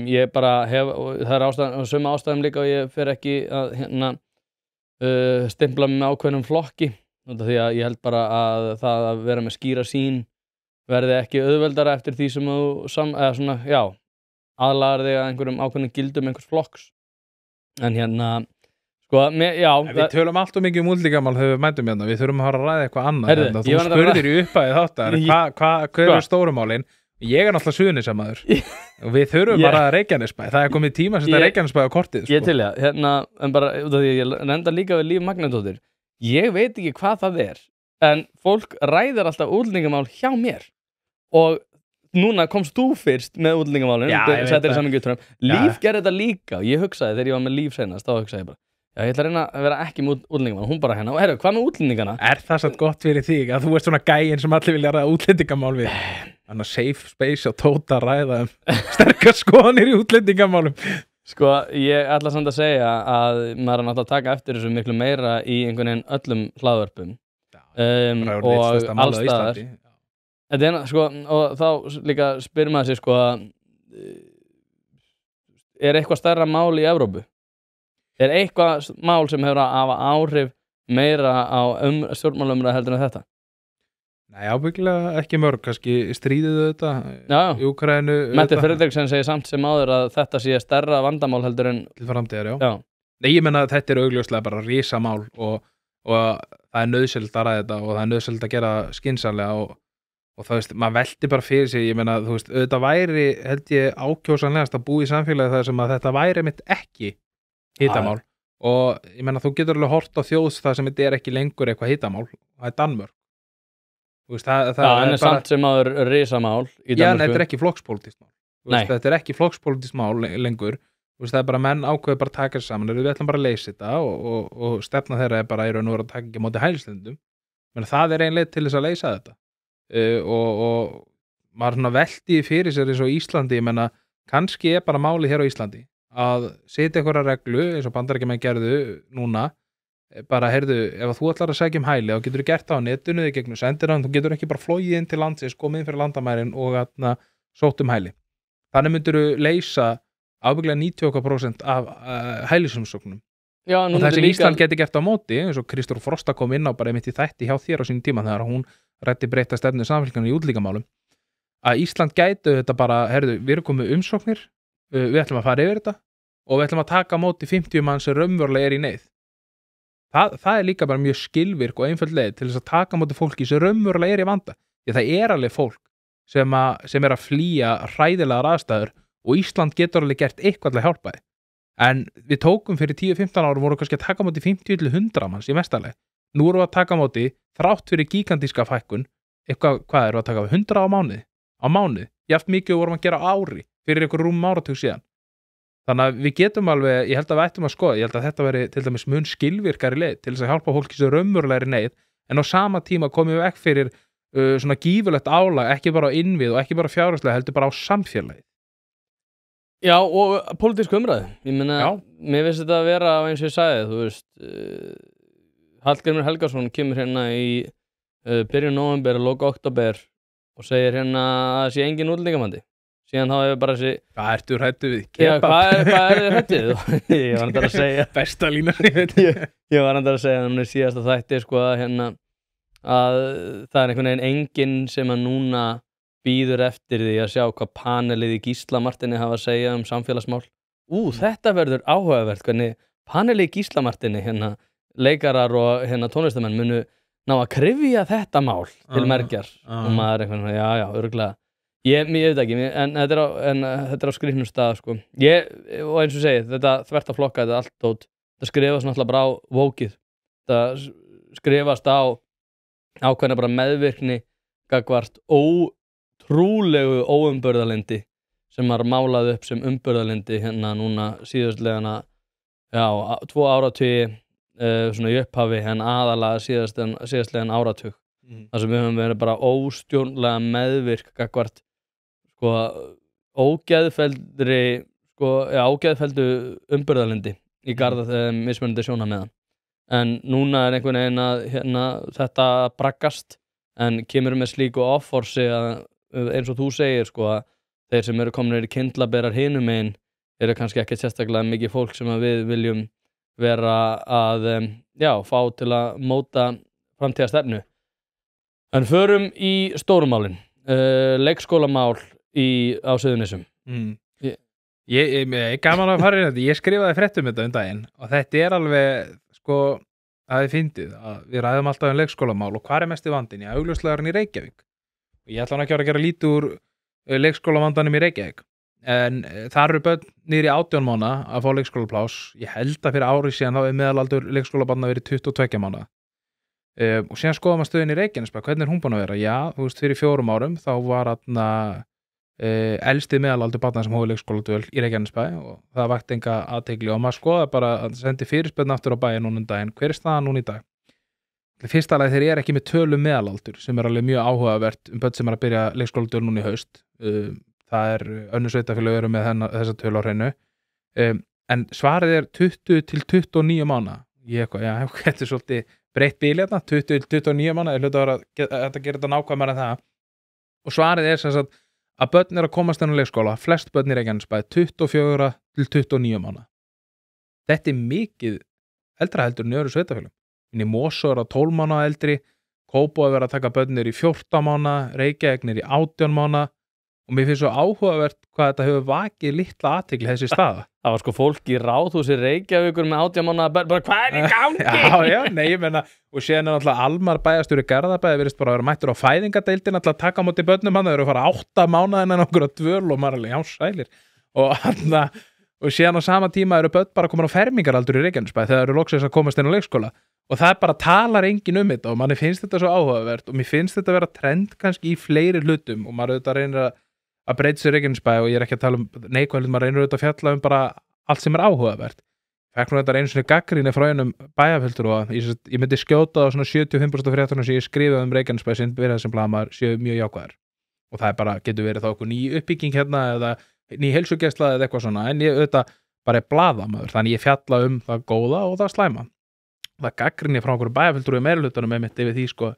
Ég bara hef, það er ástæðan, sömu ástæðum líka og ég fer ekki að stimpla með ákveðnum flokki, því að ég held bara að það að vera með skýra sýn verði ekki auðveldara eftir því sem þú eða svona, já, aðlagar þig að einhverjum ákveðnum gildum einhvers flokks. En sko, við tölum allt og mikið útlendingamál þegar við mætum hérna, við þurfum að fara að ræða eitthvað annað. Þú spurðir í upphafi þáttar, hvað eru stórumálin? Ég er náttúrulega Suðurnesjamaður og við þurfum bara að Reykjanesbæ. Það er komið tíma að setja Reykjanesbæ á kortið sko. Ég til en bara, út af því ég renda líka við Líf Magnúsdóttir, ég veit ekki hvað það er, en fólk ræðir alltaf útlendingamál hjá mér og núna komst þú fyrst með útlendingamálin, settir í samhengi við Trump. Líf gerði þetta líka og ég hugsaði þegar ég var með Líf seinast, þá hugsaði ég bara já, ég ætla að reyna að vera ekki með útlendingamál, hún bara og herru, hvað með útlendingana? Er það satt gott fyrir þig að þú ert svona gæinn sem allir vilja ræða útlendingamál við? Þannig að safe space og tóta ræða sterkar skoðanir í útlendingamálum. Sko, ég ætla samt að segja að maður er náttúrulega að taka eftir þessu miklu meira í einhvern veginn öllum hlaðvörpum og allstaðar. Sko, og þá líka spyr maður sig sko, er eitthvað stærra mál í Evrópu? Er eitthvað mál sem hefur að hafa áhrif meira á stjórnmálumræðu heldur en þetta? Nei, ábyggilega ekki mörg, kannski stríðið þetta í Úkraínu. Mette Frederiksen segir samt sem áður að þetta sé stærra vandamál heldur en til framtíðar, já. Nei, ég menna að þetta er augljóslega bara risamál og það er nauðsynlegt að ræða þetta og það er nauðsynlegt að gera skynsamlega og það veist, maður velti bara fyrir sig, ég menna, þú veist, auðvitað væri, held ég, ákjósanlegast að búa í samfélagi þar sem að þetta væri mitt ekki hitamál og ég menna, þú getur alveg hort á þjóðs það sem þetta er ekki lengur eitthvað hitamál, það er Danmörk. Veist, það en samt sem áður risamál í Danmörku. Já, en þetta er ekki flokkspólitískt mál. Þetta er ekki flokkspólitískt mál lengur. Veist, það er bara menn ákveður bara að taka sér saman. Við ætlum bara að leysa þetta og stefna þeirra er bara í raun og veru að taka ekki á móti hælisleitendum. Men það er ein leið til þess að leysa þetta. Og maður svona velti fyrir sér eins og Íslandi, ég menna, kannski er bara málið hér á Íslandi að setja einhverja reglu eins og Bandaríkjamenn gerðu núna. Bara, heyrðu, ef þú ætlar að sækja hæli þá getur þú gert það á netinu eða gegnum sendiráðin, þú getur ekki bara flogið inn til landsins, komið inn fyrir landamærin og sótt hæli. Þannig myndir þú leysa ábygglega 90% af hælisumsóknum. Og það sem Ísland geti gert á móti, eins og Kristófer Frosta kom inn á bara einmitt í þætti hjá þér á sínum tíma þegar hún ræddi breytta stefnu samfélkingar í útlendingamálum, að Ísland gætu þetta bara, heyrðu, við erum komið umsóknir, við ætlum að fara yfir þetta og við ætlum að taka á móti 50 mann sem raunverulega er í neyð. Það er líka bara mjög skilvirk og einföld leið til þess að taka á móti fólki sem raunverulega er í vanda. Því það er alveg fólk sem er að flýja hræðilegar aðstæður og Ísland getur alveg gert eitthvað til að hjálpa þið. En við tókum fyrir 10-15 árum voru kannski að taka á móti 50-100 manns í mestarleið. Nú erum við að taka á móti þrátt fyrir gigantíska fækkun, hvað erum við að taka á 100 á mánuði. Jafnt mikið vorum að gera á ári fyrir einhver rúm áratug síðan. Þannig að við getum alveg, ég held að við ættum að skoða, ég held að þetta veri til dæmis mun skilvirkari leið til þess að hjálpa fólki sem raunverulega er í neyð, en á sama tíma komum við ekki fyrir svona gífurlegt álag, ekki bara á innvið og ekki bara fjárhagslega, heldur bara á samfélagið. Já, og pólitísku umræðu. Ég meina, mér finnst þetta að vera eins og ég sagði, þú veist, Hallgrímur Helgason kemur hérna í byrjun nóvember og loka október og segir hérna að það sé engin útlendingamandi. Síðan þá hefur bara þessi... Hvað ertu hræddu við? Já, hvað er þið hræddu við? Ég var náttúrulega að segja... Besta línar, ég veit. Ég var náttúrulega að segja þannig síðasta þætti, sko, að það er einhvern veginn enginn sem að núna bíður eftir því að sjá hvað panelið í Gísla Martini hafa að segja samfélagsmál. Þetta verður áhugavert, hvernig panelið í Gísla Martini, leikarar og tónlistamenn munu ná að kryfja þetta mál til mergjar. Og maður einhvern veginn, já, örugglega. Ég veit ekki, en þetta er á skrifnum stað, sko. Og eins og segið, þetta þvert að flokka, þetta allt tótt. Það skrifast náttúrulega bara á vókið. Það skrifast á ákveðna bara meðvirkni gagvart ótrúlegu óumbörðalindi sem var málað upp sem umburðarlyndi hérna núna síðastlegana 2 áratugi svona í upphafi en aðalega síðastlegan áratug þar sem við höfum verið bara óstjórnlega meðvirk gagnvart sko ógeðfelldu umburðarlyndi í garð mismunandi sjónarmiða en núna einhvern veginn að hérna, þetta braggast en kemur með slíku offorsi að eins og þú segir sko að þeir sem eru komnir í kyndlaberar hinum megin eru kannski ekki sérstaklega mikið fólk sem að við viljum vera að fá til að móta framtíðarstefnu. En förum í stórumálin, leikskólamál á Suðurnesjum. Ég gaman að fara í þetta, ég skrifaði fréttum þetta daginn og þetta alveg sko að þið fyndið að við ræðum alltaf leikskólamál og hvað mesti vandinn? Já, augljóslega hann í Reykjavík. Og ég ætla hann ekki að gera lítið úr leikskólavandanum í Reykjavík. En þar eru börn niður í 18 mánaða að fá leikskólaplás. Ég held að fyrir ári síðan þá meðalaldur leikskólabarna verið 22 mánaða. Og síðan skoðum að stöðin í Reykjanesbæ, hvernig hún búin að vera? Já, þú veist, fyrir 4 árum þá var elsti meðalaldur barna sem hófi leikskóladvöl í Reykjanesbæ og það vakti enga athygli og maður skoða bara að sendi fyrirspurn aftur á bæinn núna daginn. Hver staðan núna í dag? Fyrsta lagi þeir ekki með tölum meðalaldur sem alveg mjög áhugavert börn sem að byrja leikskóladvöl núna í haust. Það önnur sveitarfélög eru með þessa tölu á hreinu. En svarið 20 til 29 mánaða. Þetta svolítið breytt bíl hérna, 20 til 29 mánaða, ég hluta að þetta gerir þetta nákvæmara en það. Og svarið sem sagt að börn að komast inn á leikskóla, flest börn í Reykjanesbæ, 24 til 29 mánaða. Þetta mikið eldra heldur en í öðru sveitarfélögum. Í Mosó 12 mánaða eldri, Kópavogur að taka börn í 14 mánaða, Reykjavík í 18 mánaða og mér finnst svo áhugavert hvað þetta hefur vakið litla athygli þessi staða. Það var sko fólk í Ráðhúsi Reykjavíkur með 18 mánaða börn, bara hvað í gangi? Ég meina, og síðan náttúrulega Almar bæjarstjóri Garðabæjar virðist bara að vera mættur á fæðingadeildin að taka á móti börnum hann, það eru að fara 8 mánaða en okkur að dvöl og maður alveg, já sælir. Og síðan á sama tíma eru börn bara komin á fermingaraldur í Reykjanesbæ þegar eru loksins að komast inn á leikskóla. Og það bara talar enginn þetta og manni finnst þetta svo áhugavert og mér finnst þetta vera trend kannski í fleiri hlutum og maður auðvitað reynir að breyta sér Reykjanesbæ og ég ekki að tala neikvæð maður reynir auðvitað að fjalla bara allt sem áhugavert. Fekk nú þetta einu sinni gagnrýni frá einum bæjarfulltrúa ég myndi skjóta á svona 75% fréttunum sem ég skrifaði Reykjanesbæ sem byrjaði sem blaðamaður séu mjög jákvæðar og það bara getur verið þá okkur ný uppbygging hérna eða ný heilsugæsla eða eitthvað svona en ég auðvitað bara blaðamaður þannig ég fjalla það góða og það slæma. Það gagnrýni frá einhverju bæjarfulltrúi meirihlutanum einmitt yfir því sko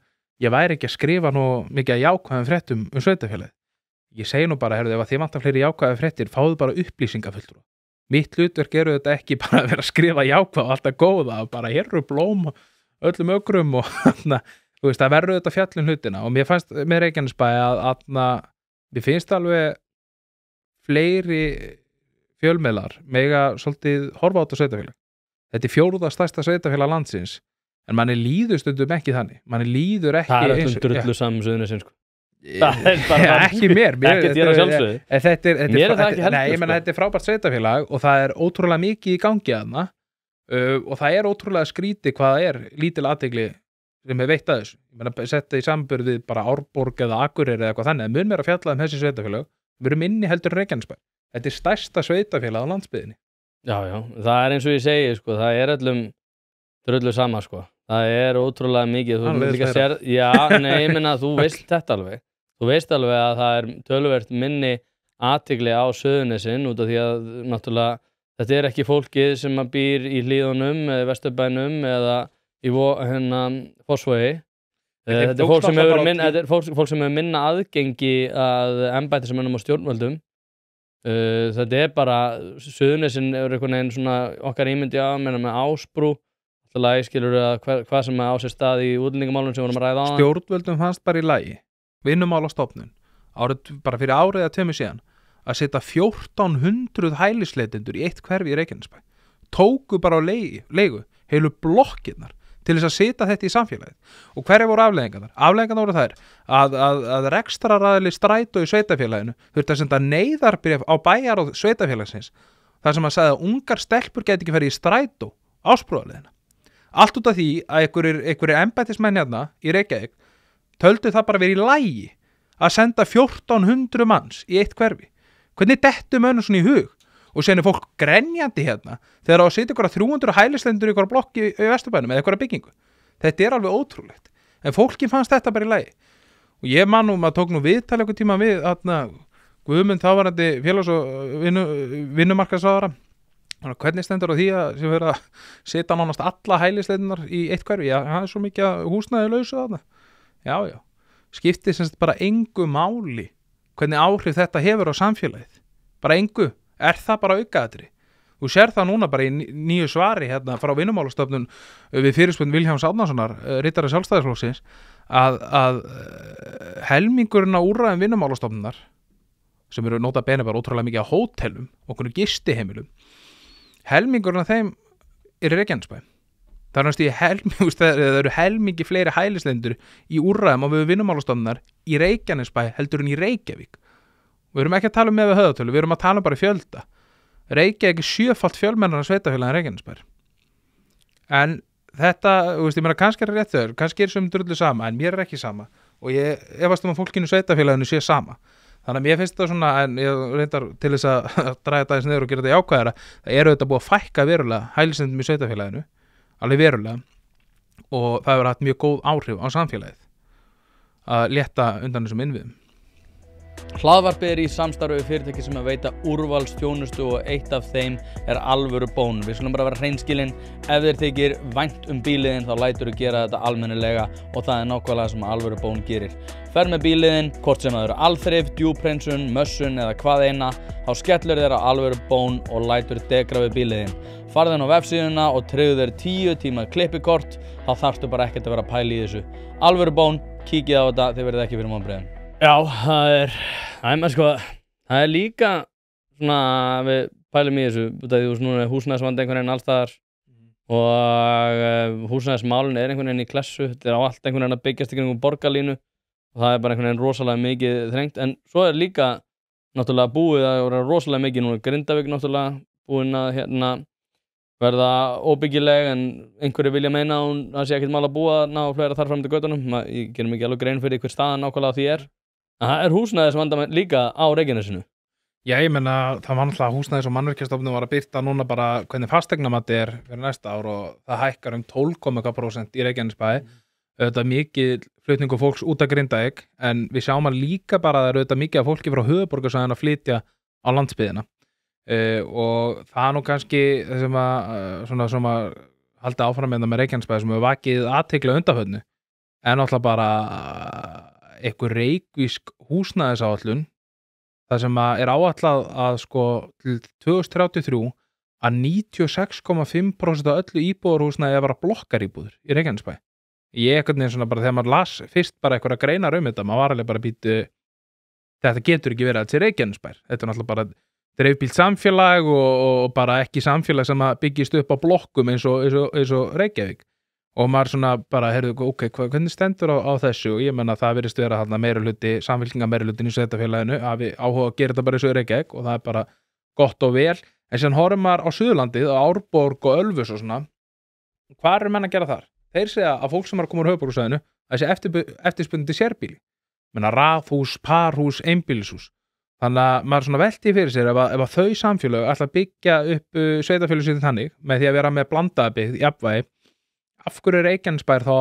ég væri ekki að skrifa nú mikið jákvæðum fréttum sveitarfélagið. Ég segi nú bara, ef þið vantar fleiri jákvæðar fréttir, fáðu bara upplýsingafulltrúa. Mitt hlutverk þetta ekki bara að vera að skrifa jákvæð og alltaf góða, bara hér blóm öllum ökrum og þú veist, það verður þetta fjallin hlutina og mér fannst með Reykjanesbæ að mér finnst alveg fleiri fjölmiðlar mega svolítið horfa á þetta sveitarfélag. Þetta 4. stærsta sveitarfélag landsins en manni líður stundum ekki þannig. Manni líður ekki það öllum drullu saman Suðurnesjum sko. Ekki mér ekki þér að sjálfsögðu mér það ekki heldur nei, ég menna þetta frábært sveitarfélag og það ótrúlega mikið í gangi þarna og það ótrúlega skrítið hvað það lítil athygli sem veitt að þessu ég menna setja í samburð við bara Árborg eða Akureyri eða eitthvað þannig mun mér að fjalla þessi sveitarfélag við erum inni heldur Reykjanesbæ þetta stærsta sveitarfélag á landsbyggðinni. Já, það eins og ég segi sko, það öllum drullu sama sko, það ótrúlega mikið ég menna þú veist þetta alveg þú veist alveg að það töluvert minni athygli á Suðurnesin út af því að náttúrulega þetta ekki fólkið sem að býr í Hlíðunum eða Vesturbænum eða í Fossvogi þetta fólk sem hefur minna aðgengi að embættismönnum og stjórnvöldum þetta bara Suðurnesin einhvern veginn svona okkar ímyndi með Ásbrú alltaf skilur hvað sem á sér stað í útlendingamálum sem vorum að ræða á stjórnvöldum fannst bara í lagi Vinnumálastofnun bara fyrir árið eða 2 síðan að setja 1400 hælisleitendur í eitt hverfi í Reykjanesbæ tóku bara á leigu heilu blokkirnar til þess að setja þetta í samfélagið og hverjar voru afleiðingarnar? Afleiðingarnar voru þær að rekstraraðili Strætó í sveitafélaginu þurfti að senda neyðarbréf á bæjaráð sveitafélagsins þar sem að sagði að ungar stelpur geti ekki farið í Strætó ásprúðarleiðina allt út af því að einhverjir embættismenn hérna í Reykjavík töldu það bara verið í lagi að senda 1400 manns í eitt hverfi hvernig dettur mönnum svona í hug? Og sen fólk grenjandi hérna þegar á að setja ykkur 300 hælislendur í ykkur blokk í Vesturbænum eða ykkur byggingu. Þetta alveg ótrúlegt. En fólki fannst þetta bara í lagi. Og ég man maður tók viðtal einhvern tíma við Guðmund þáverandi félags- og vinnumarkaðsráðherra. Hvernig stendur á því að sem verið að setja nánast alla hælislendunar í eitt hverfi? Já, það svo mikið að húsnæði lausu þarna. Já. Skiptir semst bara engu máli hvernig áhrif þetta hefur á samfélagið. Bara engu. Það bara aukaðatri? Þú sér það núna bara í nýju svari hérna frá Vinnumálastofnun við fyrirspurn Vilhjálms Árnasonar, ritari Sjálfstæðisflokksins, að helmingurinn á úrræðum Vinnumálastofnunar, sem eru nota bene bara ótrúlega mikið á hótelum og gistiheimilum, helmingurinn af þeim í Reykjanesbæ. Það eru helmingi fleiri hælislendur í úrræðum á við Vinnumálastofnunar í Reykjanesbæ heldur en í Reykjavík. Við erum ekki að tala með höfðatölu, við erum að tala bara fjölda. Reykjavík 7-falt fjölmennara sveitafélag en Reykjanesbær. En þetta, ég meina kannski rétt þau, kannski sem drullu sama, en mér ekki sama. Og ég efast að fólkinu sveitafélaginu sé sama. Þannig að mér finnst það svona, en ég reyndar til þess að draga þetta niður og gera þetta jákvæðara, það auðvitað búið að fækka verulega hælisleitendum í sveitafélaginu, alveg verulega, og það hefur haft mjög góð áhrif á samfélagið að létta undan þessum innviðum. Hlaðvarpið í samstarfi við fyrirtæki sem að veita úrvalsþjónustu og eitt af þeim alvöru bón. Við skulum bara vera hreinskilin, ef þér þykir vænt bíliðin þá lætur þú gera þetta almennilega og það nákvæmlega sem alvöru bón gerir. Ferð með bíliðin, hvort sem það eru alþrif, djúphreinsun, mössun eða hvað eina, þá skellur þér á alvöru bón og lætur degra við bíliðin. Farðu inn á vefsíðuna og tryggðu þér 10 tíma klippikort, þá þarftu bara ekkert að vera að pæla í þessu. Alvöru bón, kíkið á þetta, þið verðið ekki fyrir vonbrigðum. Já, það er líka svona, við pælum í þessu, núna húsnæðisvandi einhvern veginn alls staðar og húsnæðismálin einhvern veginn í klessu, þetta á allt einhvern veginn að byggjast einhvern borgarlínu og það bara einhvern veginn rosalega mikið þrengt, en svo líka náttúrulega búið að vera rosalega mikið núna Grindavík náttúrulega búin að verða óbyggileg, en einhverju vilja meina að það sé ekkert mál að búa og fleira þar fram til götunum. Ég gerum ekki alveg grein fyrir hver staðan nákvæmlega því Það húsnæðisvandamál líka á Reykjanesinu. Já, ég meina, það var náttúrulega húsnæðis- og mannvirkjastofnun var að birta núna bara hvernig fasteignamati fyrir næsta ár og það hækkar 12,% í Reykjanesbæ. Auðvitað mikið flutningu fólks út að Grindavík, en við sjáum að líka bara að það eru auðvitað mikið af fólki frá höfuðborgarsvæðinu að flytja á landsbyggðina. Og það nú kannski sem að halda áfram með Reykjanesbæ sem hefur vakið athygli á undanförnu, en náttúrulega bara einhver reykvísk húsnæðisáætlun það sem er áætlað að til 2033 að 96,5% af öllu íbúðarhúsnæði að vera blokkaríbúður í Reykjanesbæ. Ég einhvern veginn svona bara þegar maður las fyrst bara einhverja greinar þetta, maður var alveg bara býtu, þetta getur ekki verið að þetta sé Reykjanesbær. Þetta náttúrulega bara dreifbýlt samfélag og bara ekki samfélag sem að byggist upp á blokkum eins og Reykjavík. Og maður svona bara, ok, hvernig stendur á þessu? Og ég menna það virðist vera meirihluti, samfylkinga meirihlutin í sveitarfélaginu að við áhuga að gera þetta bara eins og Reykjavík og það bara gott og vel. En síðan horfum maður á Suðurlandið, á Árborg og Ölfus og svona. Hvað menn að gera þar? Þeir segja að fólk sem er að koma úr höfuðborgarsvæðinu, þessi eftirspundi sérbíli. Raðhús, parhús, einbýlishús. Þannig að maður svona velti fyrir sér ef þau samfélög ætla að byggja upp sveitarfélög sér þannig með því að vera með blandaða byggð í jafnvægi. Af hverju er Reykjanesbær þá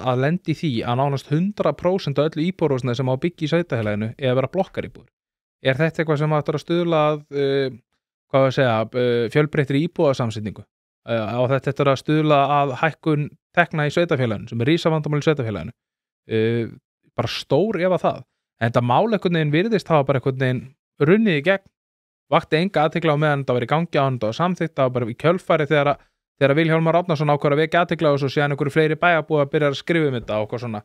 að lendi því að nánast 100% af öllu íbúðarhúsnæði sem á að byggja í sveitarfélaginu er að vera blokkaríbúður? Er þetta eitthvað sem ætlar að stuðla að fjölbreyttri íbúðarsamsetningu? Á þetta eftir að stuðla að hækkun tekna í sveitarfélaginu sem er rísavandamál í sveitarfélaginu? Bara stór ef að það. En þetta mál einhvern veginn virðist hafa bara einhvern veginn runnið í gegn, vakti enga athygli á meðan þetta var í gangi á hann og samþykkt, það var bara í kjölfari þegar Vilhjálmur Árnason ákvað að vekja athygli á þessu og síðan einhverju fleiri bæjarbúar að byrja að skrifa þetta og eitthvað svona.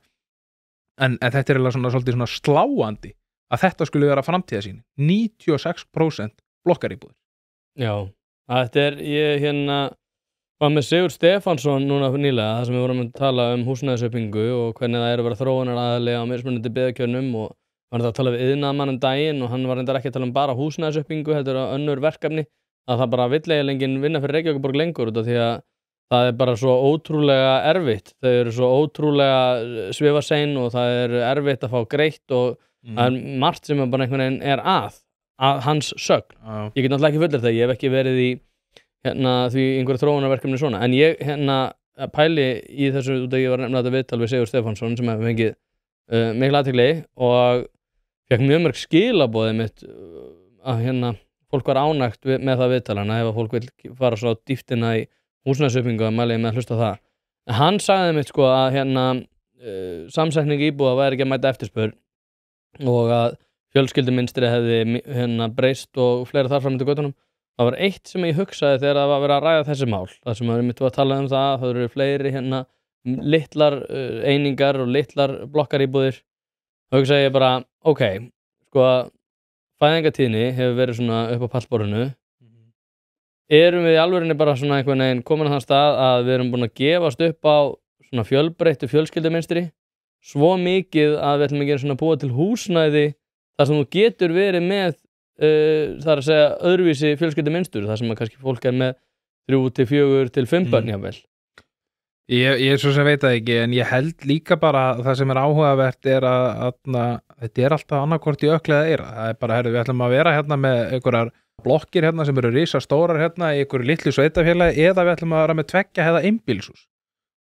En þetta er svolítið svona sláandi að þetta skulle vera framtíðarsýn. 96% blokkaríbúðir. Já, ég var með Sigurð Stefánsson núna nýlega, það sem við vorum að tala húsnæðisuppbyggingu og hvernig það er að vera þróunaraðili á mismunandi byggðakjörnum og var að tala við iðnaðarmann daginn og hann var reyndar ekki að tala bara húsnæðisuppbyggingu, þetta er önnur verkefni, að það bara vill eiginlega vinna fyrir Reykjavíkurborg lengur út af því að það er bara svo ótrúlega erfitt, þau eru svo ótrúlega svifasein og það er erfitt að fá greitt og það er margt sem bara einhvern veginn er að að hans sögn. Ég get náttúrulega ekki fullir það, ég hef ekki verið í því einhverja þróunarverkefni svona, en ég pæli í þessu út að ég var nefnilega þetta viðtal við Sigur Stefánsson sem hefur fengið mikil athygli og fekk mjög mörg skilaboð mitt að fólk var ánægt með það viðtalana ef að fólk vil fara svo dýptina í húsnæðisuppbyggingu að mæli með að hlusta á það. Hann sagði mitt sko að samsetning íbúða væri ekki að mæta eftirspurn og að fjölskyldumynstri hefði breyst og fleira þar fram til göttunum. Það var eitt sem ég hugsaði þegar það var verið að ræða þessi mál. Það sem mitt var að tala um það eru fleiri litlar einingar og litlar blokkaríbúðir. Þá hugsaði ég bara, ok, sko fæðingatíðni hefur verið svona upp á pallborðinu. Erum við í alvörinni bara svona einhvern veginn komin á þann stað að við erum búin að gefast upp á svona fjölbreyttu fjölskyldumynstri svo mikið að við ætlum ekki svona búa til húsnæði þar sem þú getur verið með það að segja öðruvísi fjölskyldumynstur þar sem að kannski fólk með 3 til 4 til 5 börn jafnvel. Ég svo sem veit það ekki en ég held líka bara að það sem áhugavert að þetta alltaf annarkvort í ökli eða eyra. Það bara, við ætlum að vera með einhverjar blokkir sem eru risastórar í einhverju litlu sveitafélagi eða við ætlum að vera með 2 hæða einbýlishús.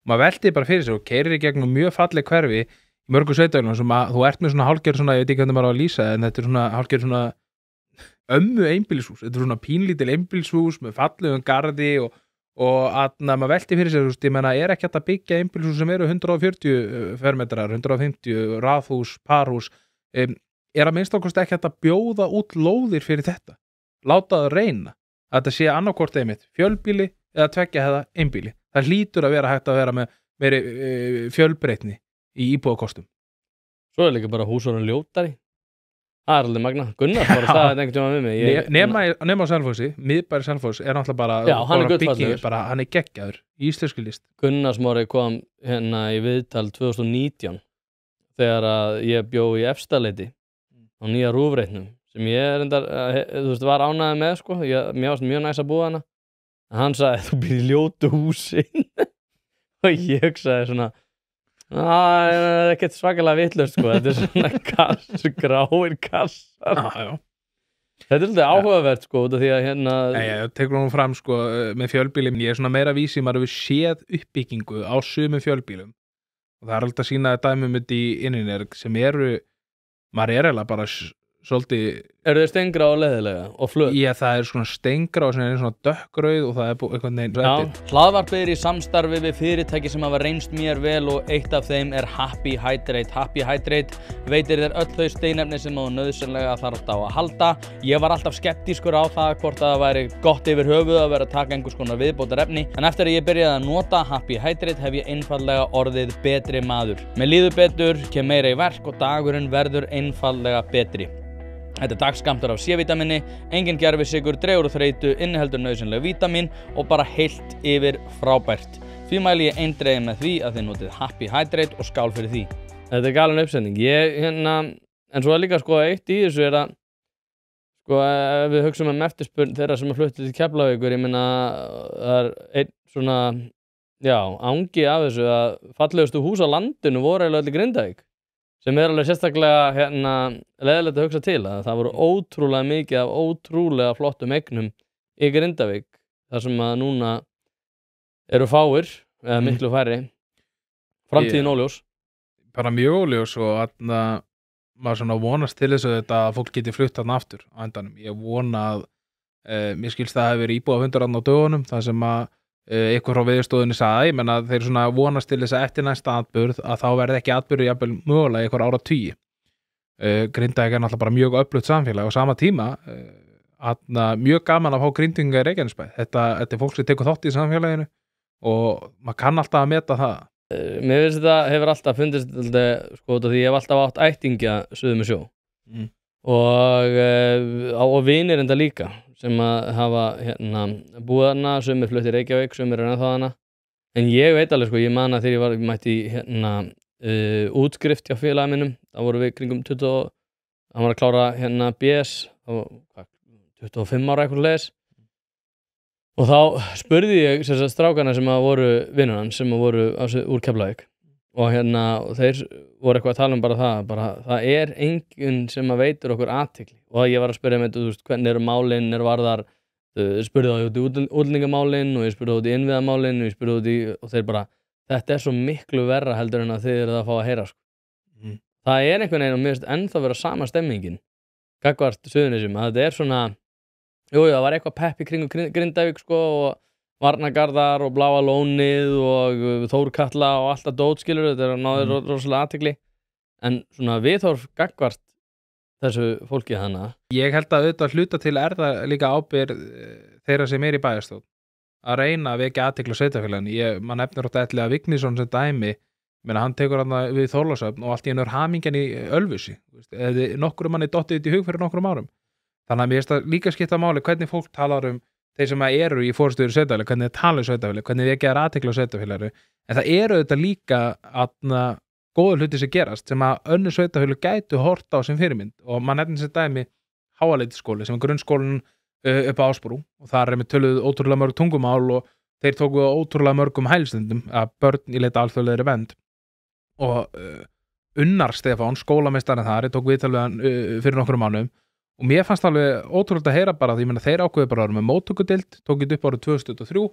Maður velti bara fyrir sig og keyrir í gegnum mjög falleg hverfi í mörgum sveitafélagum sem að þú ert með svona hálfgerð svona, ég veit ekki hvernig maður á að lýsa en þetta svona hálfgerð svona ömmu einbýlishús. Þetta svona pínlítil einbýlishús með fallegum garði og maður velti fyrir sig, ég meina, ekki hægt að byggja einbýlishús sem eru 140 fermetrar, 150 raðhús, parhús, að minnst ákvæmst ekki hægt að bjóða út lóðir fyrir þetta. Láta það reyna að þetta sé annarkvort einmitt fjölbýli eða 2 hæða einbýli. Það hlýtur að vera hægt að vera með meiri fjölbreytni í íbúðakostum. Svo líka bara húsarinn ljótari. Það alveg magna. Gunnar bara það einhvern tíma við mig. Nema á Selfossi, miðbæri Selfoss náttúrulega bara já, hann gullfallegur. Hann geggjaður í íslensku list. Gunnar Smári kom í viðtal 2019 þegar að ég bjó í Efstaleiti á nýja rúfreitnum sem ég reyndar, var ánægður með sko. Mér varst mjög næs að búa hana. En hann sagði, þú býr í ljótu húsi og ég hugsaði svona það er ekkert svakalega vitlaust sko. Þetta svona gráir kassar. Þetta er svolítið áhugavert sko, út af því að ég tekur nú fram sko með fjölbýlum, ég er svona meira vísi maður hefur séð uppbyggingu á sumum fjölbýlum og það er alltaf að sýna dæmum í inninerg sem maður eiginlega bara svolítið. Eru þeir stengra og leðilega og flöt? Já, það er svona stengra og svona dökkrauð og það er einhvern veginn rættið. Hlaðvarpið í samstarfi við fyrirtæki sem hafa reynst mér vel og eitt af þeim er Happy Hydrate. Happy Hydrate veitir þér öll þau steinefni sem þú nauðsynlega þarft á að halda. Ég var alltaf skeptískur á það hvort það væri gott yfir höfuð að vera að taka einhvers konar viðbótarefni en eftir að ég byrjaði að nota Happy Hydrate hef ég einfaldlega orðið betri maður. Mér líður betur, kem meira í verk og dagurinn verður einfaldlega betri. Þetta er dagskammtur af C-vítamini, engin gervisykur, dregur úr þreytu, inniheldur nauðsynleg vítamin og bara heilt yfir frábært. Því mæli ég eindregið með því að þið notið Happy Hydrate og skál fyrir því. Þetta er galin uppsetning. En svo er líka sko eitt í þessu er að sko ef við hugsum eftirspurn þeirra sem fluttið til Keflavíkur, ég meina það er einn svona angi af þessu að fallegustu hús á landinu voru eiginlega öll í Grindavík. Sem er alveg sérstaklega leiðilegt að hugsa til að það voru ótrúlega mikið af ótrúlega flottum eignum í Grindavík þar sem að núna eru fáir eða miklu færri framtíðin óljós. Bara mjög óljós og maður svona vonast til þess að fólk geti flutt þarna aftur á endanum. Ég vona að mér skilst það hefur verið íbúðafundur á dögunum þar sem að eitthvað frá Veðurstofunni sagði, menn að þeir svona vonast til þess að eftir næsta atburð að þá verði ekki atburður jafnvel mögulega einhver áratugi. Grindavík er náttúrulega bara mjög öflugt samfélag og sama tíma mjög gaman að fá Grindvíkinga í Reykjanesbæ. Þetta er fólk sem tekur þátt í samfélaginu og maður kann alltaf að meta það. Mér finnst þetta hefur alltaf fundist sko, því ég hef alltaf átt ættingja suður með sjó og vinir enda líka sem að hafa búið hana, sumir flutt í Reykjavík, sumir ennþá hana. En ég veit alveg sko, ég man að þegar ég mætti útskrift hjá félagi minnum, þá voru við kringum 20, hann var að klára BS, 25 ára eitthvað leis. Og þá spurði ég strákana sem voru vinnur hans, sem voru úr Keflavík. og og þeir voru eitthvað að tala bara það enginn sem að veitur okkur athygli og ég var að spyrja með, þú veist, hvernig eru málin varðar, spurði þá út í útlendingamálin og ég spurði út í innviðamálin og ég spurði út í, og þeir bara, þetta svo miklu verra heldur en að þið eruð að fá að heyra, sko. Það einhvern veginn og mér finnst ennþá vera sama stemmingin gagnvart Suðurnesjum, að þetta svona, jú, það var eitthvað pepp í kringum Grindavík, sko, og Varnagarðar og Bláa lónið og Þórkatla og alltaf dótskilur, þetta náði rosalega athygli, en svona viðhorf gagnvart þessu fólki þannig. Ég held að auðvitað hluta til það líka ábyrgð þeirra sem í bæjarstjórn að reyna að vekja athygli á sveitarfélaginu. Man nefnir ótt að Vignisson sem dæmi, hann tekur hann við Þorlákshöfn og allt í einu hamingjan í Ölfusi, nokkrum manni dottið þetta í hug fyrir nokkrum árum. Þannig að mér finnst það líka skipta máli hvernig fólk talar þeir sem eru í forystuðu sveitarfélagi, hvernig þeir tala sveitarfélagi, hvernig þeir gera athygli á sveitarfélagi, en það auðvitað líka góða hluti sem gerast sem að önnur sveitarfélög gætu horta á sem fyrirmynd og maður nefnir sér dæmi Háaleitiskóli sem grunnskólinn upp á Ásbrú og þar með töluð ótrúlega mörg tungumál og þeir tóku ótrúlega mörgum hælstundum að börn í leita alþjóðlegri vernd og Unnar Stefán, skólameistarinn þar, tók viðtal fyrir nokkrum mánuðum og mér fannst alveg ótrúlega að heyra bara því að þeir ákveðu bara að vera með móttökudeild, tók þetta upp árið 2023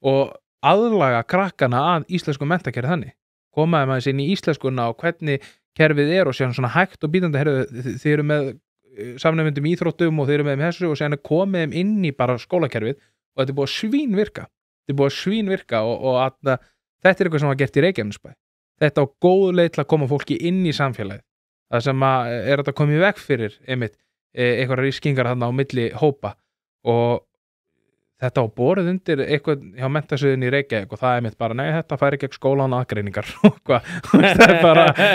og aðlaga krakkana að íslensku menntakerfi þannig. Komaði maður inn í íslenskuna og hvernig kerfið og síðan svona hægt og bítandi þið eru með samnefndum íþróttum og þið eru með þessu og síðan komið þeim inn í bara skólakerfið og þetta búið að svínvirka og að þetta eitthvað sem var gert í Reykjanesbæ. Þetta á góð leið til að koma fólki inn í samfélagið. Það sem að þetta komið veg fyrir einmitt einhverjar rískingar þarna á milli hópa og þetta á borið undir eitthvað hjá mentasviðin í Reykjavík og það einmitt bara, nei, þetta færi gegn skólan aðgreiningar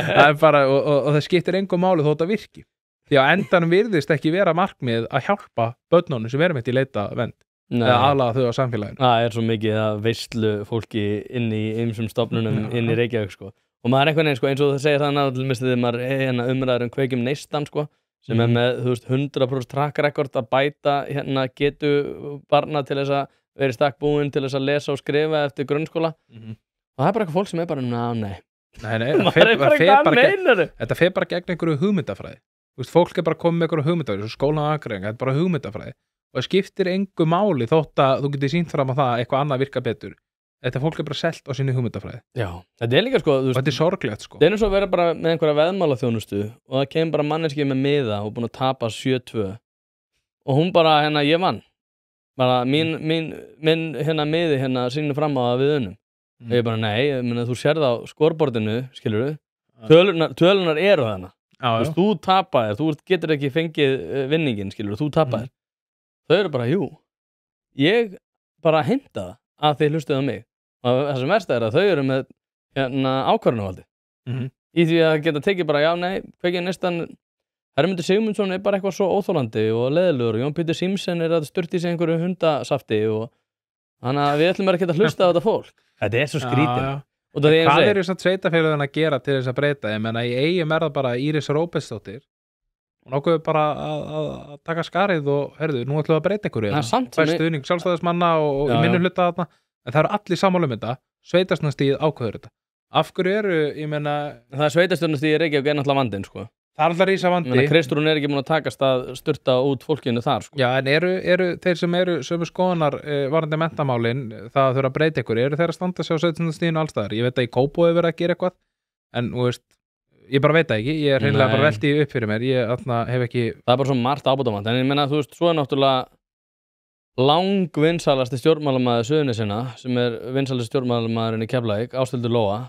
það bara og það skiptir engu máli þótt að virki því að endanum virðist ekki vera markmið að hjálpa börnunum sem mitt í leita vernd eða aðlaga þau á samfélaginu. Það svo mikið að veislu fólki inn í ýmsum stofnunum inn í Reykjavík, sko, og maður einhvern veginn, sko, eins og það segir þannig að þegar maður umræður Kveikjum neistan, sko, sem með, þú veist, 100% track record að bæta getu barna til þess að vera stakk búin til þess að lesa og skrifa eftir grunnskóla og það bara eitthvað fólk sem bara, nei þetta fer bara gegn einhverju hugmyndafræði. Þú veist, fólk bara komið með einhverju hugmyndafræði, svo skólan aðgreining, þetta bara hugmyndafræði og það skiptir engu máli þótt að þú getur sýnt fram á það eitthvað annað virka betur. Þetta fólk bara selt á sinni hugmyndafræði. Já, þetta líka, sko, þú veist, þetta sorglegt, sko. Það eins og að vera bara með einhverja veðmálaþjónustu og það kemur bara manneski með miða og búin að tapa 7-2 og hún bara, ég vann bara mín miði sýnir fram á það við unum og ég bara, nei, þú sérð á skorborðinu, skilurðu, tölunar eru þarna. Þú tapaðir, þú getur ekki fengið vinningin, skilurðu, þú tapaðir. Þau eru bara, jú, ég bara heimta það að þið hlustuðu á mig og það sem versta að þau eru með ákvörðunarvaldi í því að geta tekið bara, já, nei, Kveikjum neistan Hermundur Sigmundsson bara eitthvað svo óþolandi og leiðilegur og Jón Pétur Símsen að sturta í sig einhverju hundasafti og þannig að við ætlum bara að geta hlusta á þetta fólk. Þetta svo skrítin. Hvað eru samt sveitarfélögin að gera til þess að breyta? Ég menna, í Eyjum það bara Íris Róbertsdóttir og nákvæðu bara að taka skarið og, herðu, nú ætlum við að breyta einhverju fæst stuðning sjálfstæðismanna og minni hluta þarna, en það eru allir sammála um þetta, sveitarstjórnarstigið ákveður þetta. Af hverju eru, ég meina, það sveitarstjórnarstigið í Reykjavík náttúrulega vandinn, sko. Það alltaf rísa vandi. Kristrún ekki búin að takast að sturta út fólkinu þar, sko. Já, en eru þeir sem eru sömu skoðunar varandi menntamálin, það þurfa að breyta einhverju, eru þeir að standa sig á sveitarstjórnarstiginu alls staðar? Ég veit að í Kópavogi verið að gera eitthvað, en, þú veist, ég bara veit það ekki, ég hreinlega bara velti upp fyrir mér, ég hef ekki... Það bara svo margt ábótavant, en ég meina, þú veist, svo náttúrulega langvinsalasti stjórnmálamaður Suðurnesjanna, sem vinsalasti stjórnmálamaðurinn í Keflavík, Ásthildur Lóa,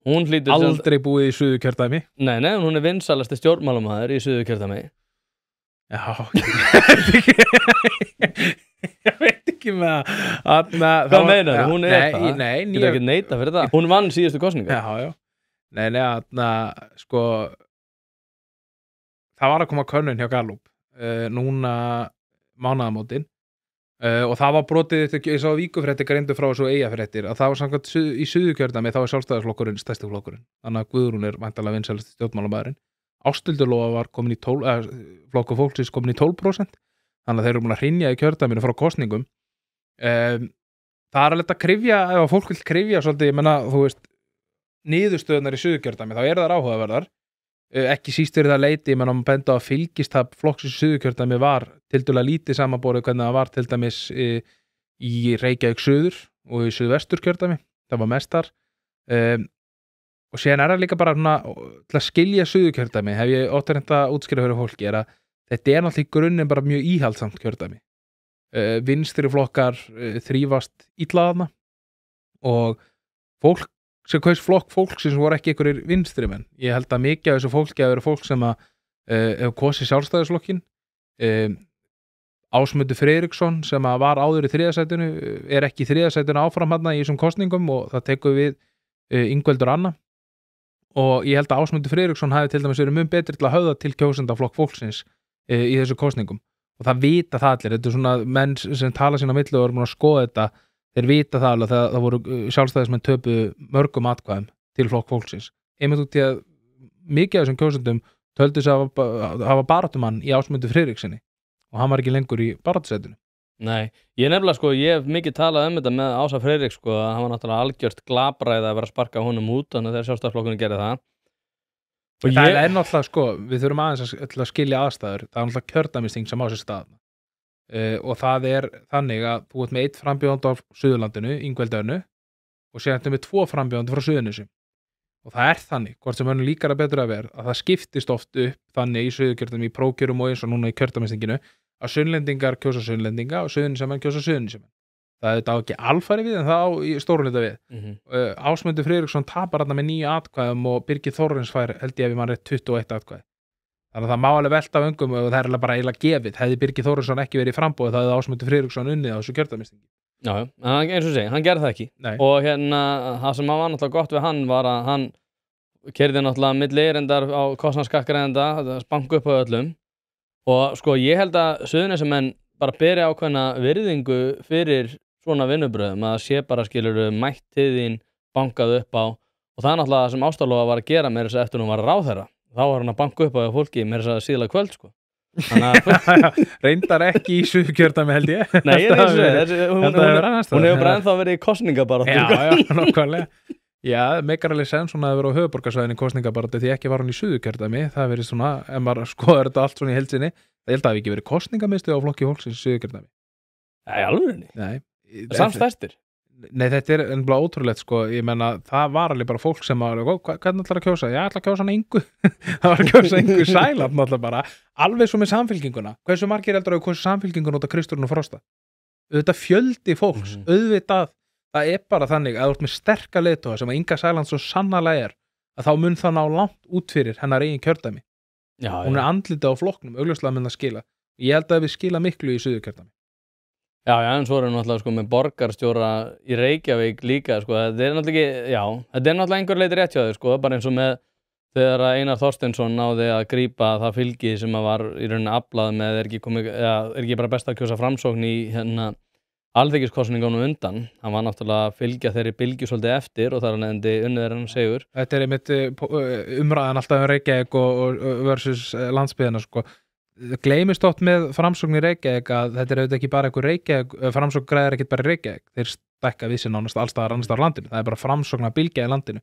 hún hlýtur... Aldrei búið í Suðurkjördæmi? Nei, hún vinsalasti stjórnmálamaður í Suðurkjördæmi. Já, ég veit ekki með að... Hvað meinar þú? Hún það? Nei, getur ekki neita fyrir það. Hún vann síðustu kosningar. Já. Nei, sko, það var að koma könnun hjá Gallup núna mánaðamótin og það var brotið, ég sá Víkufréttir greindu frá þessu Eyjafréttir að það var samkvæmt í Suðurkjördæmi, þá var Sjálfstæðisflokkurinn stærsti flokkurinn, þannig að Guðrún væntanlega vinsælasti stjórnmálamaðurinn. Ásthildur Lóa var komin í 12, Flokkur fólksins komin í 12%, þannig að þeir eru búin að hrynja í kjördæminu frá kosningum. Það alveg að krifja, ef fólk vil krifja svolítið, ég menna, þú veist, niðurstöðunar í Suðurkjördæmi, þá eru þær áhugaverðar. Ekki síst fyrir það leiti, menn á benda á að fylgistap flokksins í Suðurkjördæmi var tiltölulega lítið samanborið hvernig það var til dæmis í Reykjavík Suður og í Suðvesturkjördæmi, það var mest þar. Og síðan það líka bara svona, til að skilja Suðurkjördæmi, hef ég oft reynt að útskýra fyrir fólki, að þetta náttúrulega í grunninn bara mjög íhaldsamt kjördæmi. Vinstri flokkar þrífast illa þarna og fólk sem kaus flokk fólksins voru ekki einhverjir vinstri menn. Ég held að mikið af þessu fólki að vera fólk sem hefur kosið Sjálfstæðisflokkin. Ásmundur Friðriksson sem var áður í 3. sætinu ekki í 3. sætinu áfram þarna í þessum kosningum og það tekur við Ingveldur Anna og ég held að Ásmundur Friðriksson hafi til dæmis verið mun betri til að höfða til kjósenda flokk fólksins í þessu kosningum og það vita það allir, þetta er svona menn sem tala sín á milli og eru múin að skoða þetta, þeir vita það alveg að það voru sjálfstæðismenn töpuðu mörgum atkvæðum til flokk fólksins einmitt út í að mikið af þessum kjósendum töldu sig að hafa baráttumann í Ásmundur Friðrikssoni og hann var ekki lengur í baráttusætinu. Nei, ég nefnilega sko, ég hef mikið talað þetta með Ása Friðriks sko, að hann var náttúrulega algjört glabræði að vera að sparka honum út, þannig að þegar Sjálfstæðisflokkurinn gerði það. Og það er náttúrulega sko, við þurfum aðeins að skilja aðstæður, það er náttúrulega kjördæmisþing sem á sér stað. Og það er þannig að þú ert með 1 frambjóðandi á Suðurlandinu, Ingveldu og síðan með 2 frambjóðandi frá Suðurnesjum. Og það er þannig, hvort sem mönnum líkar að betur að vera, að það skiptist oft upp þannig í Suðurkjördæmi, í prókjörum og eins og núna í kjördæmisþinginu, að Sunnlendingar kjósa Sunnlendinga og Suðurnesjamenn kjósa Suðurnesjamenn. Það er þetta ekki alfæri við en það á í stórunleita við. Ásmundur Friðriksson tapar þarna með 9 atkvæðum og Birgir Þórarins fær held ég ef ég man rétt 21 atkvæði. Þannig að það má alveg velta af öngum og það er bara eiginlega gefið. Hefði Birgir Þórarinsson ekki verið í framboði það hefði Ásmundur Friðriksson unnið á þessu kjördæmisþingi. Já, eins og segi, hann gerði það ekki. Nei. Og hérna, það sem var náttúrulega gott við hann var að hann keyrði náttúrulega milli erindar á kostnaðarskattgreiðenda, banku upp á öllum. Og sko, ég held að Suðurnesjamenn bara beri ákveðna virðingu fyrir svona vinnubröðum, að sé bara skilur mætt til þín bankað upp á og það er náttúrulega það sem Ásta Lóa var að gera með þess að eftir hún var ráðherra. Þá var hann að banka upp á fólki með þess að síðla kvöld sko. Reyndar ekki í Suðurkjördæmi held ég. Nei, ég er hún hefur bara ennþá verið í kosningabaráttu. Já, nákvæmlega. Já, meikar alveg sens svona að vera á höfuðborgarsvæðinni í kosningabaráttu því ekki var hún í Suðurkjördæmi. Það verið svona, ef maður skoðar þetta allt svona í heild sinni, það held að hafi ekki verið kosningamiðstöð á flokki fólksins í Suðurkjördæmi. Nei, alveg. Nei. Samstærstir. Nei, þetta er ennbla ótrúlegt sko, ég menna það var alveg bara fólk sem var, hvernig ætlar að kjósa? Já, ætla að kjósa hann Ingu. Það var að kjósa Ingu Sæland náttúrulega bara, alveg svo með samfylkinguna. Hversu margir heldur að kjósa samfylkinguna út af Kristrún og Frosta? Auðvitað fjöldi fólks, auðvitað, það er bara þannig að þú ert með sterka leiðtoga sem að Inga Sæland svo sannarlega að þá mun það ná langt út fyrir hennar eigin kjördæmi. Já, hún er andlitið á flokknum, augljóslega mun það skila. Ég held að við skila miklu í Suðurkjördæmi. Já, en svo erum við náttúrulega sko með borgarstjóra í Reykjavík líka, sko, þetta er náttúrulega ekki, já, þetta er náttúrulega einhver leiti rétt hjá þau, sko, bara eins og með þegar Einar Þorsteinsson náði að grípa það fylgi sem að var í rauninni aflað með, er ekki bara best að kjósa Framsókn í hérna alþingiskosningunum undan, hann var náttúrulega að fylgja þeirri bylgju svolítið eftir og þar hann endi unnið hann segur. Þetta er einmitt umræðan alltaf Reykjavík og versus landsbyggðina, sko. Gleymist oft með Framsókn í Reykjavík að þetta er auðvitað ekki bara einhver Reykjavík, Framsókn græðir ekkert bara í Reykjavík, þeir stækka við sér nánast allstaðar annars staðar á landinu, það er bara Framsókn að bylgja í landinu.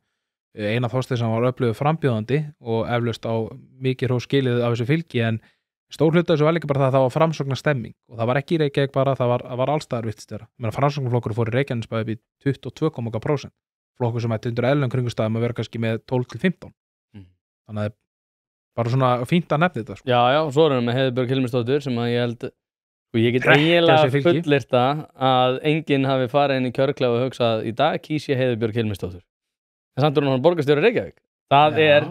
Einar Þorsteinsson var öflugur frambjóðandi og eflaust á mikið hrós skilið af þessu fylgi en stór hluta þessu var líka bara það var Framsóknar stemming og það var ekki í Reykjavík bara, það var allstaðar virtist vera. Framsóknarflokkur fór í Reykjanesbæ upp í 22,% flokkur sem ætti undir eðlilegum kringumstæðum að vera kannski með 12-15. Þannig að bara svona fínt að nefna þetta sko. Já, svo erum við með Heiðbjörg Hilmisdóttur sem að ég held og ég get eiginlega fullyrta að enginn hafi farið inn í kjörklefa og hugsað í dag kýs ég Heiðbjörg Hilmisdóttur. En samt er hún borgarstjóri Reykjavík. Það er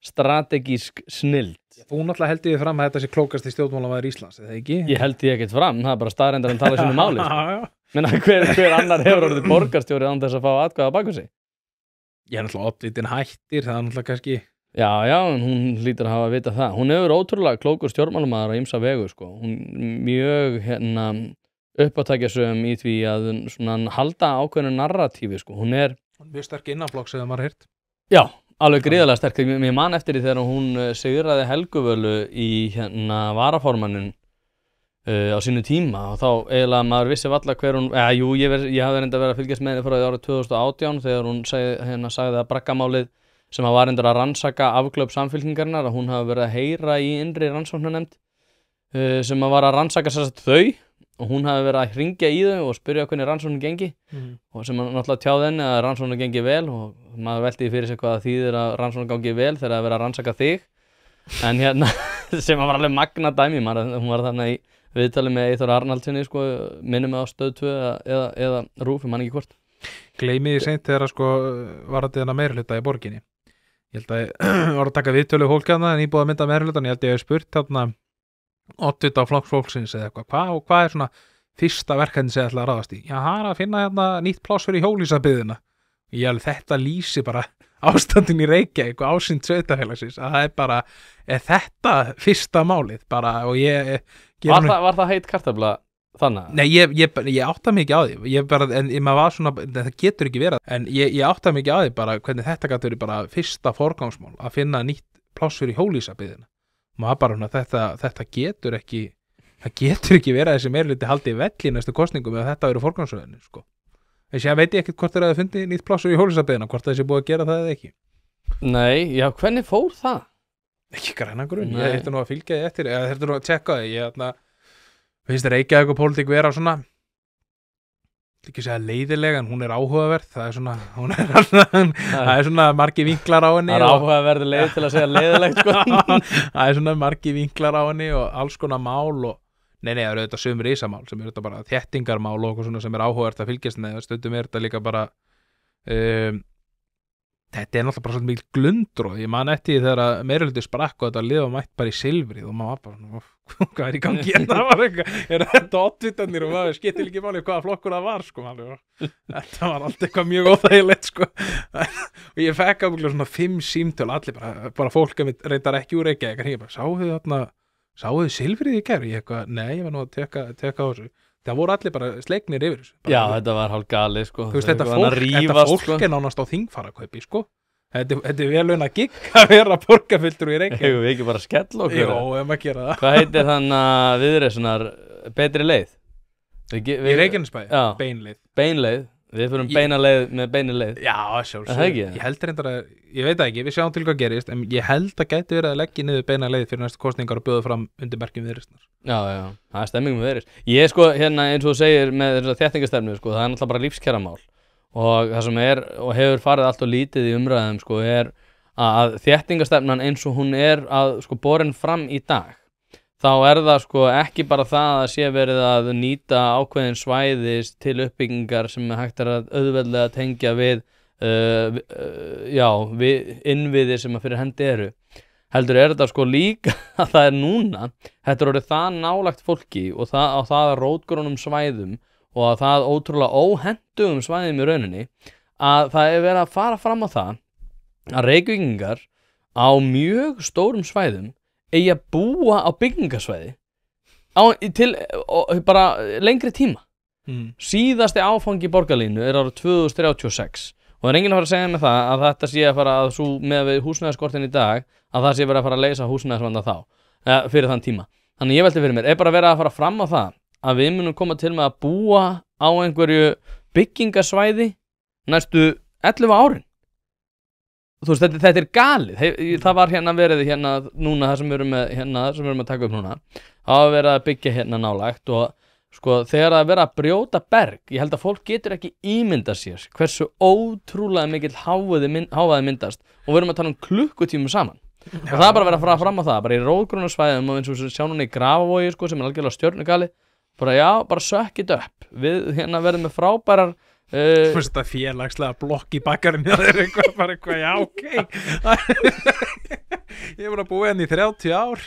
strategísk snilld. Þú náttúrulega heldur þið fram að þetta sé klókasti stjórnmálamaður Íslands, eða ekki? Ég held því ekkert fram, það er bara staðreyndar að tala sínu máli. Menna hver annar hefur orðið borgarstjóri án þess að fá atkvæða bak við sig? Ég er náttúrulega oddvitinn hættir, það er náttúrulega kannski Já, en hún hlýtur að hafa að vita það. Hún hefur ótrúlega klókur stjórnmálamaður á ýmsa vegu, sko. Hún mjög uppátækjasöm í því að svona halda ákveðnu narratífi, sko. Hún er mjög sterk innanflokks eða maður heyrt. Já, alveg gríðarlega sterk. Mér man eftir því þegar hún sigraði Helguvölu í varaformannin á sínu tíma og þá eiginlega maður vissi valla hver hún, ég hafði reynda verið að fylgjast með henni frá því árið 2018 þegar hún sagði að braggamálið sem var reyndar að rannsaka afglöp samfylkingarinnar að hún hafi verið að heyra í innri rannsóknarnefnd sem var að rannsaka sérst þau og hún hafi verið að hringja í þau og spyrja hvernig rannsóknin gengi og sem náttúrulega tjáði henni að rannsóknin gengi vel og maður velti fyrir sig hvað það þýðir að rannsóknin gangi vel þegar það verið að rannsaka þig en hérna sem var alveg magna dæmi hún var þannig í viðtalið með Eyþór Arnaldsinni sko, minnum á Stöð 2 eða RÚV, ég man ekki hvort. Gleymiði seint þegar sko var þetta meirihluta í borginni. Ég held að ég var að taka viðtölu fólkjana en ég búið að mynda meirihlutan, ég held að ég hef spurt þarna 8 flokks fólksins eða eitthvað, hvað svona fyrsta verkefni sem ég ætla að ráðast í? Já, það að finna hérna nýtt pláss fyrir hjólhýsabyggðina. Ég held þetta lýsi bara ástandin í Reykjavík og ásýnd sveitafélagsins að það bara, þetta fyrsta málið bara og ég Var það heit kartafla þannig? Nei, ég átta mig ekki á því en maður var svona, það getur ekki verið en ég átta mig ekki á því bara hvernig þetta gæti verið bara fyrsta forgangsmál að finna nýtt pláss fyrir hjólhýsabyggðina maður bara þetta getur ekki verið að þessi meirihluti haldi velli í næstu kosningum ef þetta verið forgangsröðinu sko. Þess að veit ég ekkert hvort þeir hafi fundið nýtt pláss fyrir hjólhýsabyggðina, hvort þessi búið að gera það eða ekki Nei, já, hvernig fór það? Ekki græna grunn, ég ætti nú að fylgja því eftir eða þetta nú að tjekka því ég finnst Reykjavík og pólitík vera svona ekki segja leiðilega en hún er áhugaverð það er svona margi vinklar á henni Það er áhugaverð leið til að segja leiðilegt sko. Það er svona margi vinklar á henni og alls konar mál og nei, það eru þetta sömur risamál sem eru þetta bara þéttingarmál og eitthvað svona sem er áhugavert að fylgjast með stundum er þetta líka bara þetta náttúrulega bara svolítið mikil glundur og ég man eftir þegar að meirihluti sprakk og þetta liða mætt bara í silfrið og maður var bara, hvað er í gangi það var eitthvað, er þetta oddvitarnir og maður skiptir ekki máli hvaða flokkur það var sko, þetta var allt eitthvað mjög óþægilegt sko og ég fekk ábygglega svona 5 símtöl allir bara fólk að við reyndar ekki úr Reykjavík ég bara, sáuðu silfrið í gær? Ég eitthvað, nei, ég var nú að teka á þessu það voru allir bara slegnir yfir þessu Já, þetta var hálf gali sko. Þú veist, þetta fólk er nánast á þingfarakaupi sko. Þetta er vel að gigg að vera borgarfulltrúi í Reykjavík Hefur við ekki bara skell okkur? Jó, ef maður gera það Hvað heitir þannig að viðreisunar betri leið? Í Reykjanesbæ, Beinleið Við fyrum beina leið með beini leið Já, sjálfsög Ég held reyndar að, ég veit ekki, við sjáum til hvað gerist en ég held að gæti verið að leggja niður beina leið fyrir næstu kosningar og bjóða fram undir merkjum viðreisnar Já, það er stemming með viðreisn Ég sko, hérna eins og þú segir með þessar þéttingastefnu sko, það er náttúrulega bara lífskjaramál og það sem er og hefur farið allt og lítið í umræðum sko er að þéttingastefnan eins og hún er að sko borin fram í dag þá er það sko ekki bara það að sé verið að nýta ákveðin svæðis til uppbyggingar sem hægt að auðveldlega tengja við við innviði sem að fyrir hendi eru heldur er þetta sko líka að það er núna þetta er orðið það nálagt fólki og það rótgrónum svæðum og að það ótrúlega óhentugum svæðum í rauninni að það er verið að fara fram á það að Reykvíkingar á mjög stórum svæðum eigi að búa á byggingasvæði til bara lengri tíma síðasti áfangi borgarlínu er árið 2036 og það er enginn að fara að segja með það að þetta sé að fara að með við húsnæðiskortin í dag að það sé verið að fara að leysa húsnæðisvanda þá fyrir þann tíma þannig ég velti fyrir mér, er bara verið að fara fram á það að við munum koma til með að búa á einhverju byggingasvæði næstu 11 árin þú veist, þetta er galið það var hérna verið hérna núna það sem við erum að taka upp núna það var verið að byggja hérna nálægt og sko þegar það verið að brjóta berg ég held að fólk getur ekki ímynda sér hversu ótrúlega mikill hávaði myndast og við erum að tala um klukkutímum saman og það er bara verið að fara fram á það bara í rótgrónarsvæðum og eins og við sjá núna í Grafavogi sko sem er algjörlega stjörnugali bara suck it up við hérna verðum með frábærar Þú veist þetta félagslega blokk í bakkarinn það er eitthvað, já ok Ég er bara búið henni í 30 ár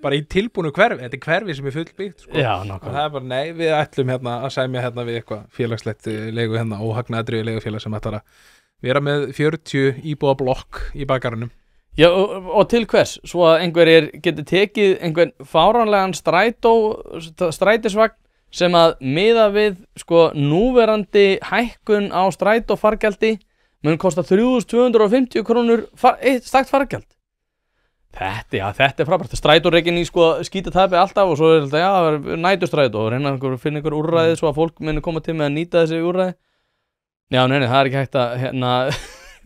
bara í tilbúnu hverfi, þetta er hverfi sem er fullbyggt sko. Já, og það er bara, nei, við ætlum hérna að sæmja hérna við eitthvað félagslegt leigu hérna, óhagnaðri leigufélag sem ætlar að vera með 40 íbúa blokk í bakkarinnum Já, og til hvers? Svo að einhverjir geti tekið einhvern fáránlegan strætisvagn sem að miða við sko núverandi hækkun á strætófargjaldi mun kosta 3.250 krónur stakt fargjald Þetta frábært. Strætóreikin í sko skítatapi alltaf og svo þetta, nætustrætó og reyna að finna einhver úrræði svo að fólk muni koma til með að nýta þessi úrræði. Já, nei, það ekki hægt að,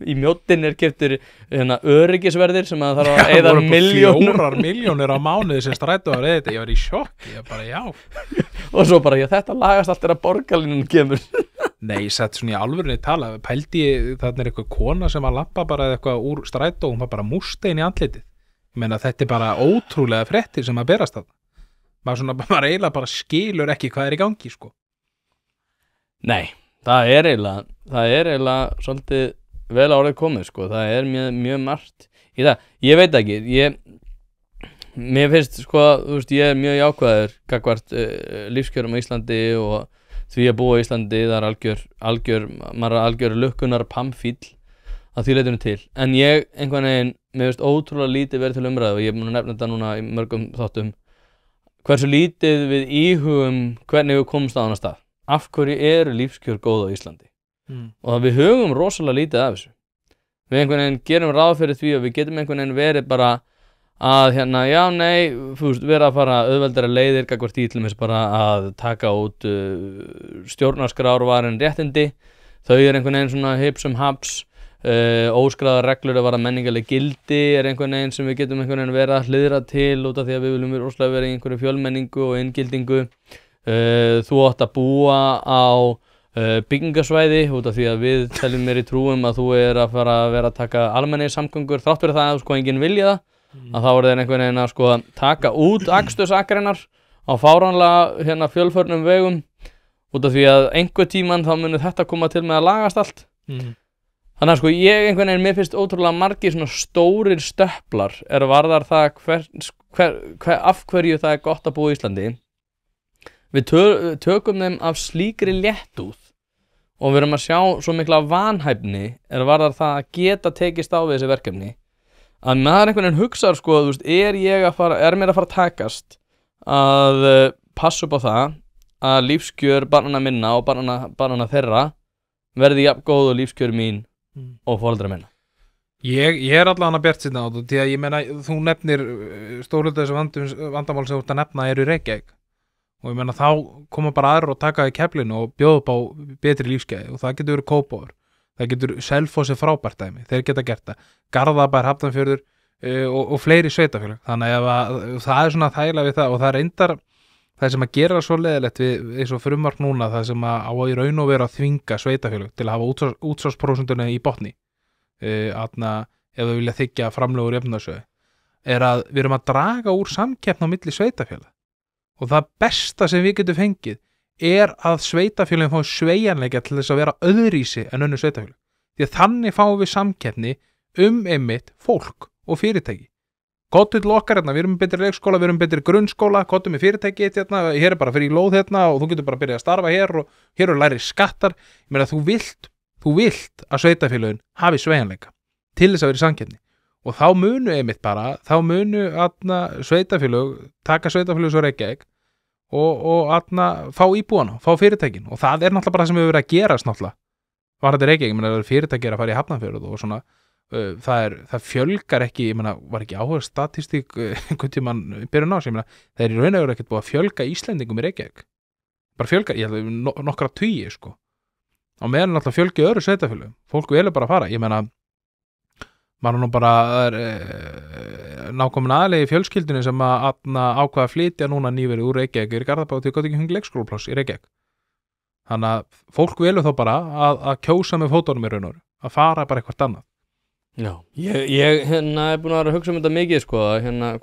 í Mjóddin keyptur öryggisverðir sem að þarf að eyða milljónum. 4 milljónir á mánuði sem strætó að reyða. Ég var í sjokk, ég bara, já. Og svo bara, þetta lagast allt borgarlínun kemur. Nei, sett svona í alvörunni tala, pældi þarna eitthvað kona sem að lappa bara eitthvað úr strætó og hún var bara múrstein í andlitið. Ég meina þetta bara ótrúlega fréttir sem að berast þarna. Maður eiginlega bara skilur ekki hvað í gangi, sko. Nei, það er eiginlega svolítið vel árið komið, sko. Það mjög margt í það. Ég veit ekki, mér finnst, sko, þú veist, ég mjög jákvæður gagnvart lífskjörum á Íslandi og því að búa á Íslandi, það maður er algjör lukkunar pamfíll að því leitinu til. En ég, einhvern veginn, mér finnst ótrúlega lítið verið til umræðu og ég er búin að nefna þetta núna í mörgum þáttum. Hversu lítið við íhugum hvernig við komumst á annan stað. Af hverju eru lífskjör góð á Íslandi? Og við hugum rosalega lítið af þessu. Við einhvern veginn gerum ráð fyrir því og við getum einhvern veginn verið bara að vera að fara auðveldari leiðir gagnvart í til þess bara að taka út stjórnarskrárvarin réttindi. Þau einhvern veginn svona hips haps. Óskráðar reglur að vara menningarleg gildi einhvern veginn sem við getum einhvern veginn vera að hliðra til út af því að við viljum rosalega vera í einhverju fjölmenningu og inngildingu. Þú átt að búa á byggingasvæði út af því að við teljum mér í trúum að þú að fara að vera að taka almenningssamgöngur þrátt fyrir það að sko enginn vilja það að þá þeir einhvern veginn að sko taka út akstursakreinar á fáránlega fjölförnum vegum út af því að einhver tíman þá muni þetta koma til með að lagast allt. Þannig að sko ég einhvern veginn, mér finnst ótrúlega margir svona stórir stöplar varðar það af hverju það gott að búa í Íslandi. Við tökum þeim af slíkri léttúð og við erum að sjá svo mikla vanhæfni varðar það að geta tekist á við þessi verkefni að maður einhvern veginn hugsar sko, þú veist, er mér að fara að takast að passa upp á það að lífskjör barnanna minna og barnanna þeirra verði jafn góð og lífskjör mín og foreldra minna. Ég allan að bjart sýna á þetta því að ég meina þú nefnir stórhluta þessu vandamál sem þú ert að nefna í Reykjavík og ég meina þá koma bara aðrir og taka í keflinu og bjóða upp á betri lífsgæði og það getur verið Kópavogur, það getur Selfossi frábært dæmi, þeir geta gert það, Garðabær, Hafnarfjörður og fleiri sveitafélög, þannig að það svona þægilega við það og það reyndar það sem að gera svo leiðilegt við eins og frumvarp núna það sem að á í raun og vera að þvinga sveitafélög til að hafa útsvarsprósentuna í botni ef þau vilja þiggja framlögur jöfnunarsjóði að við erum að draga úr samkeppni á milli sveitafélag og það besta sem við getum fengið að sveitafélögin fá sveigjanleika til þess að vera öðrísi en önnur sveitafélög því að þannig fáum við samkeppni einmitt fólk og fyrirtæki. Kottu til okkar við erum betri leikskóla, við erum betri grunnskóla, kottu með fyrirtæki hér bara fyrir í lóð og þú getur bara að byrja að starfa hér og hér eru læri skattar. Ég meina þú vilt að sveitafélögin hafi sveigjanleika til þess að vera í samkeppni og þá munu sveitafélög taka sveitafélög svo Reykjavík og fá íbúana, fá fyrirtækin og það náttúrulega bara það sem hefur verið að gerast náttúrulega. Var þetta Reykjavík, ég meina fyrirtæki að fara í Hafnarfjörð og svona það fjölgar ekki, ég meina, var ekki áhuga statistík einhvern tímann byrjun ás, ég meina, það í raun og veru ekkert búið að fjölga Íslendingum í Reykjavík. Bara fjölgar, ég held að nokkra tugi, sko. Á meðan náttúrulega fjölgi öðru sveitafélögum. Fólk velur bara að fara, ég meina, maður nú bara nákomin aðlegi í fjölskyldunni sem að ákvaða að flytja núna nýverið úr Reykjavík í Garðabæ og þau gátu ekki fengið leikskólapláss í Reykjavík. Þannig að fólk velur þá bara að kjósa með fótunum í raun og veru, að fara bara eitthvað annað. Já, ég er búin að vera að hugsa þetta mikið sko,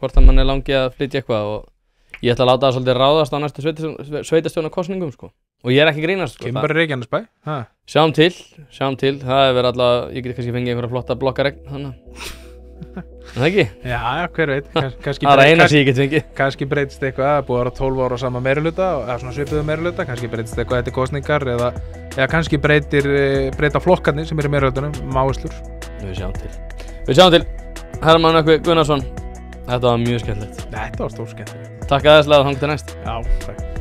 hvort að mann langi að flytja eitthvað og ég ætla að láta það svolítið ráðast á næstu sveitarstjórnarkosningum sko. Og ég ekki grínast sko. Kemur bara í Reykjanesbæ? Sjáum til, það verið alltaf, ég get kannski fengið einhverja flotta blokkaregn þannig. Það ekki? Já, hver veit, það eina sem ég get fengið. Kannski breytist eitthvað, búið að vera 12 ára á sama meirihluta, eða svona svipuðu meirihluta, kannski breytist eitthvað eftir kosningar eða kannski breyta flokkarnir sem í meirihlutunum, áherslur. Við sjáum til. Hermann Nökkvi Gunnarsson, þetta var mjög skemmtilegt. Þetta var stór skemmtilegt. Takk aðeinslega, þangað til næst. Já, takk.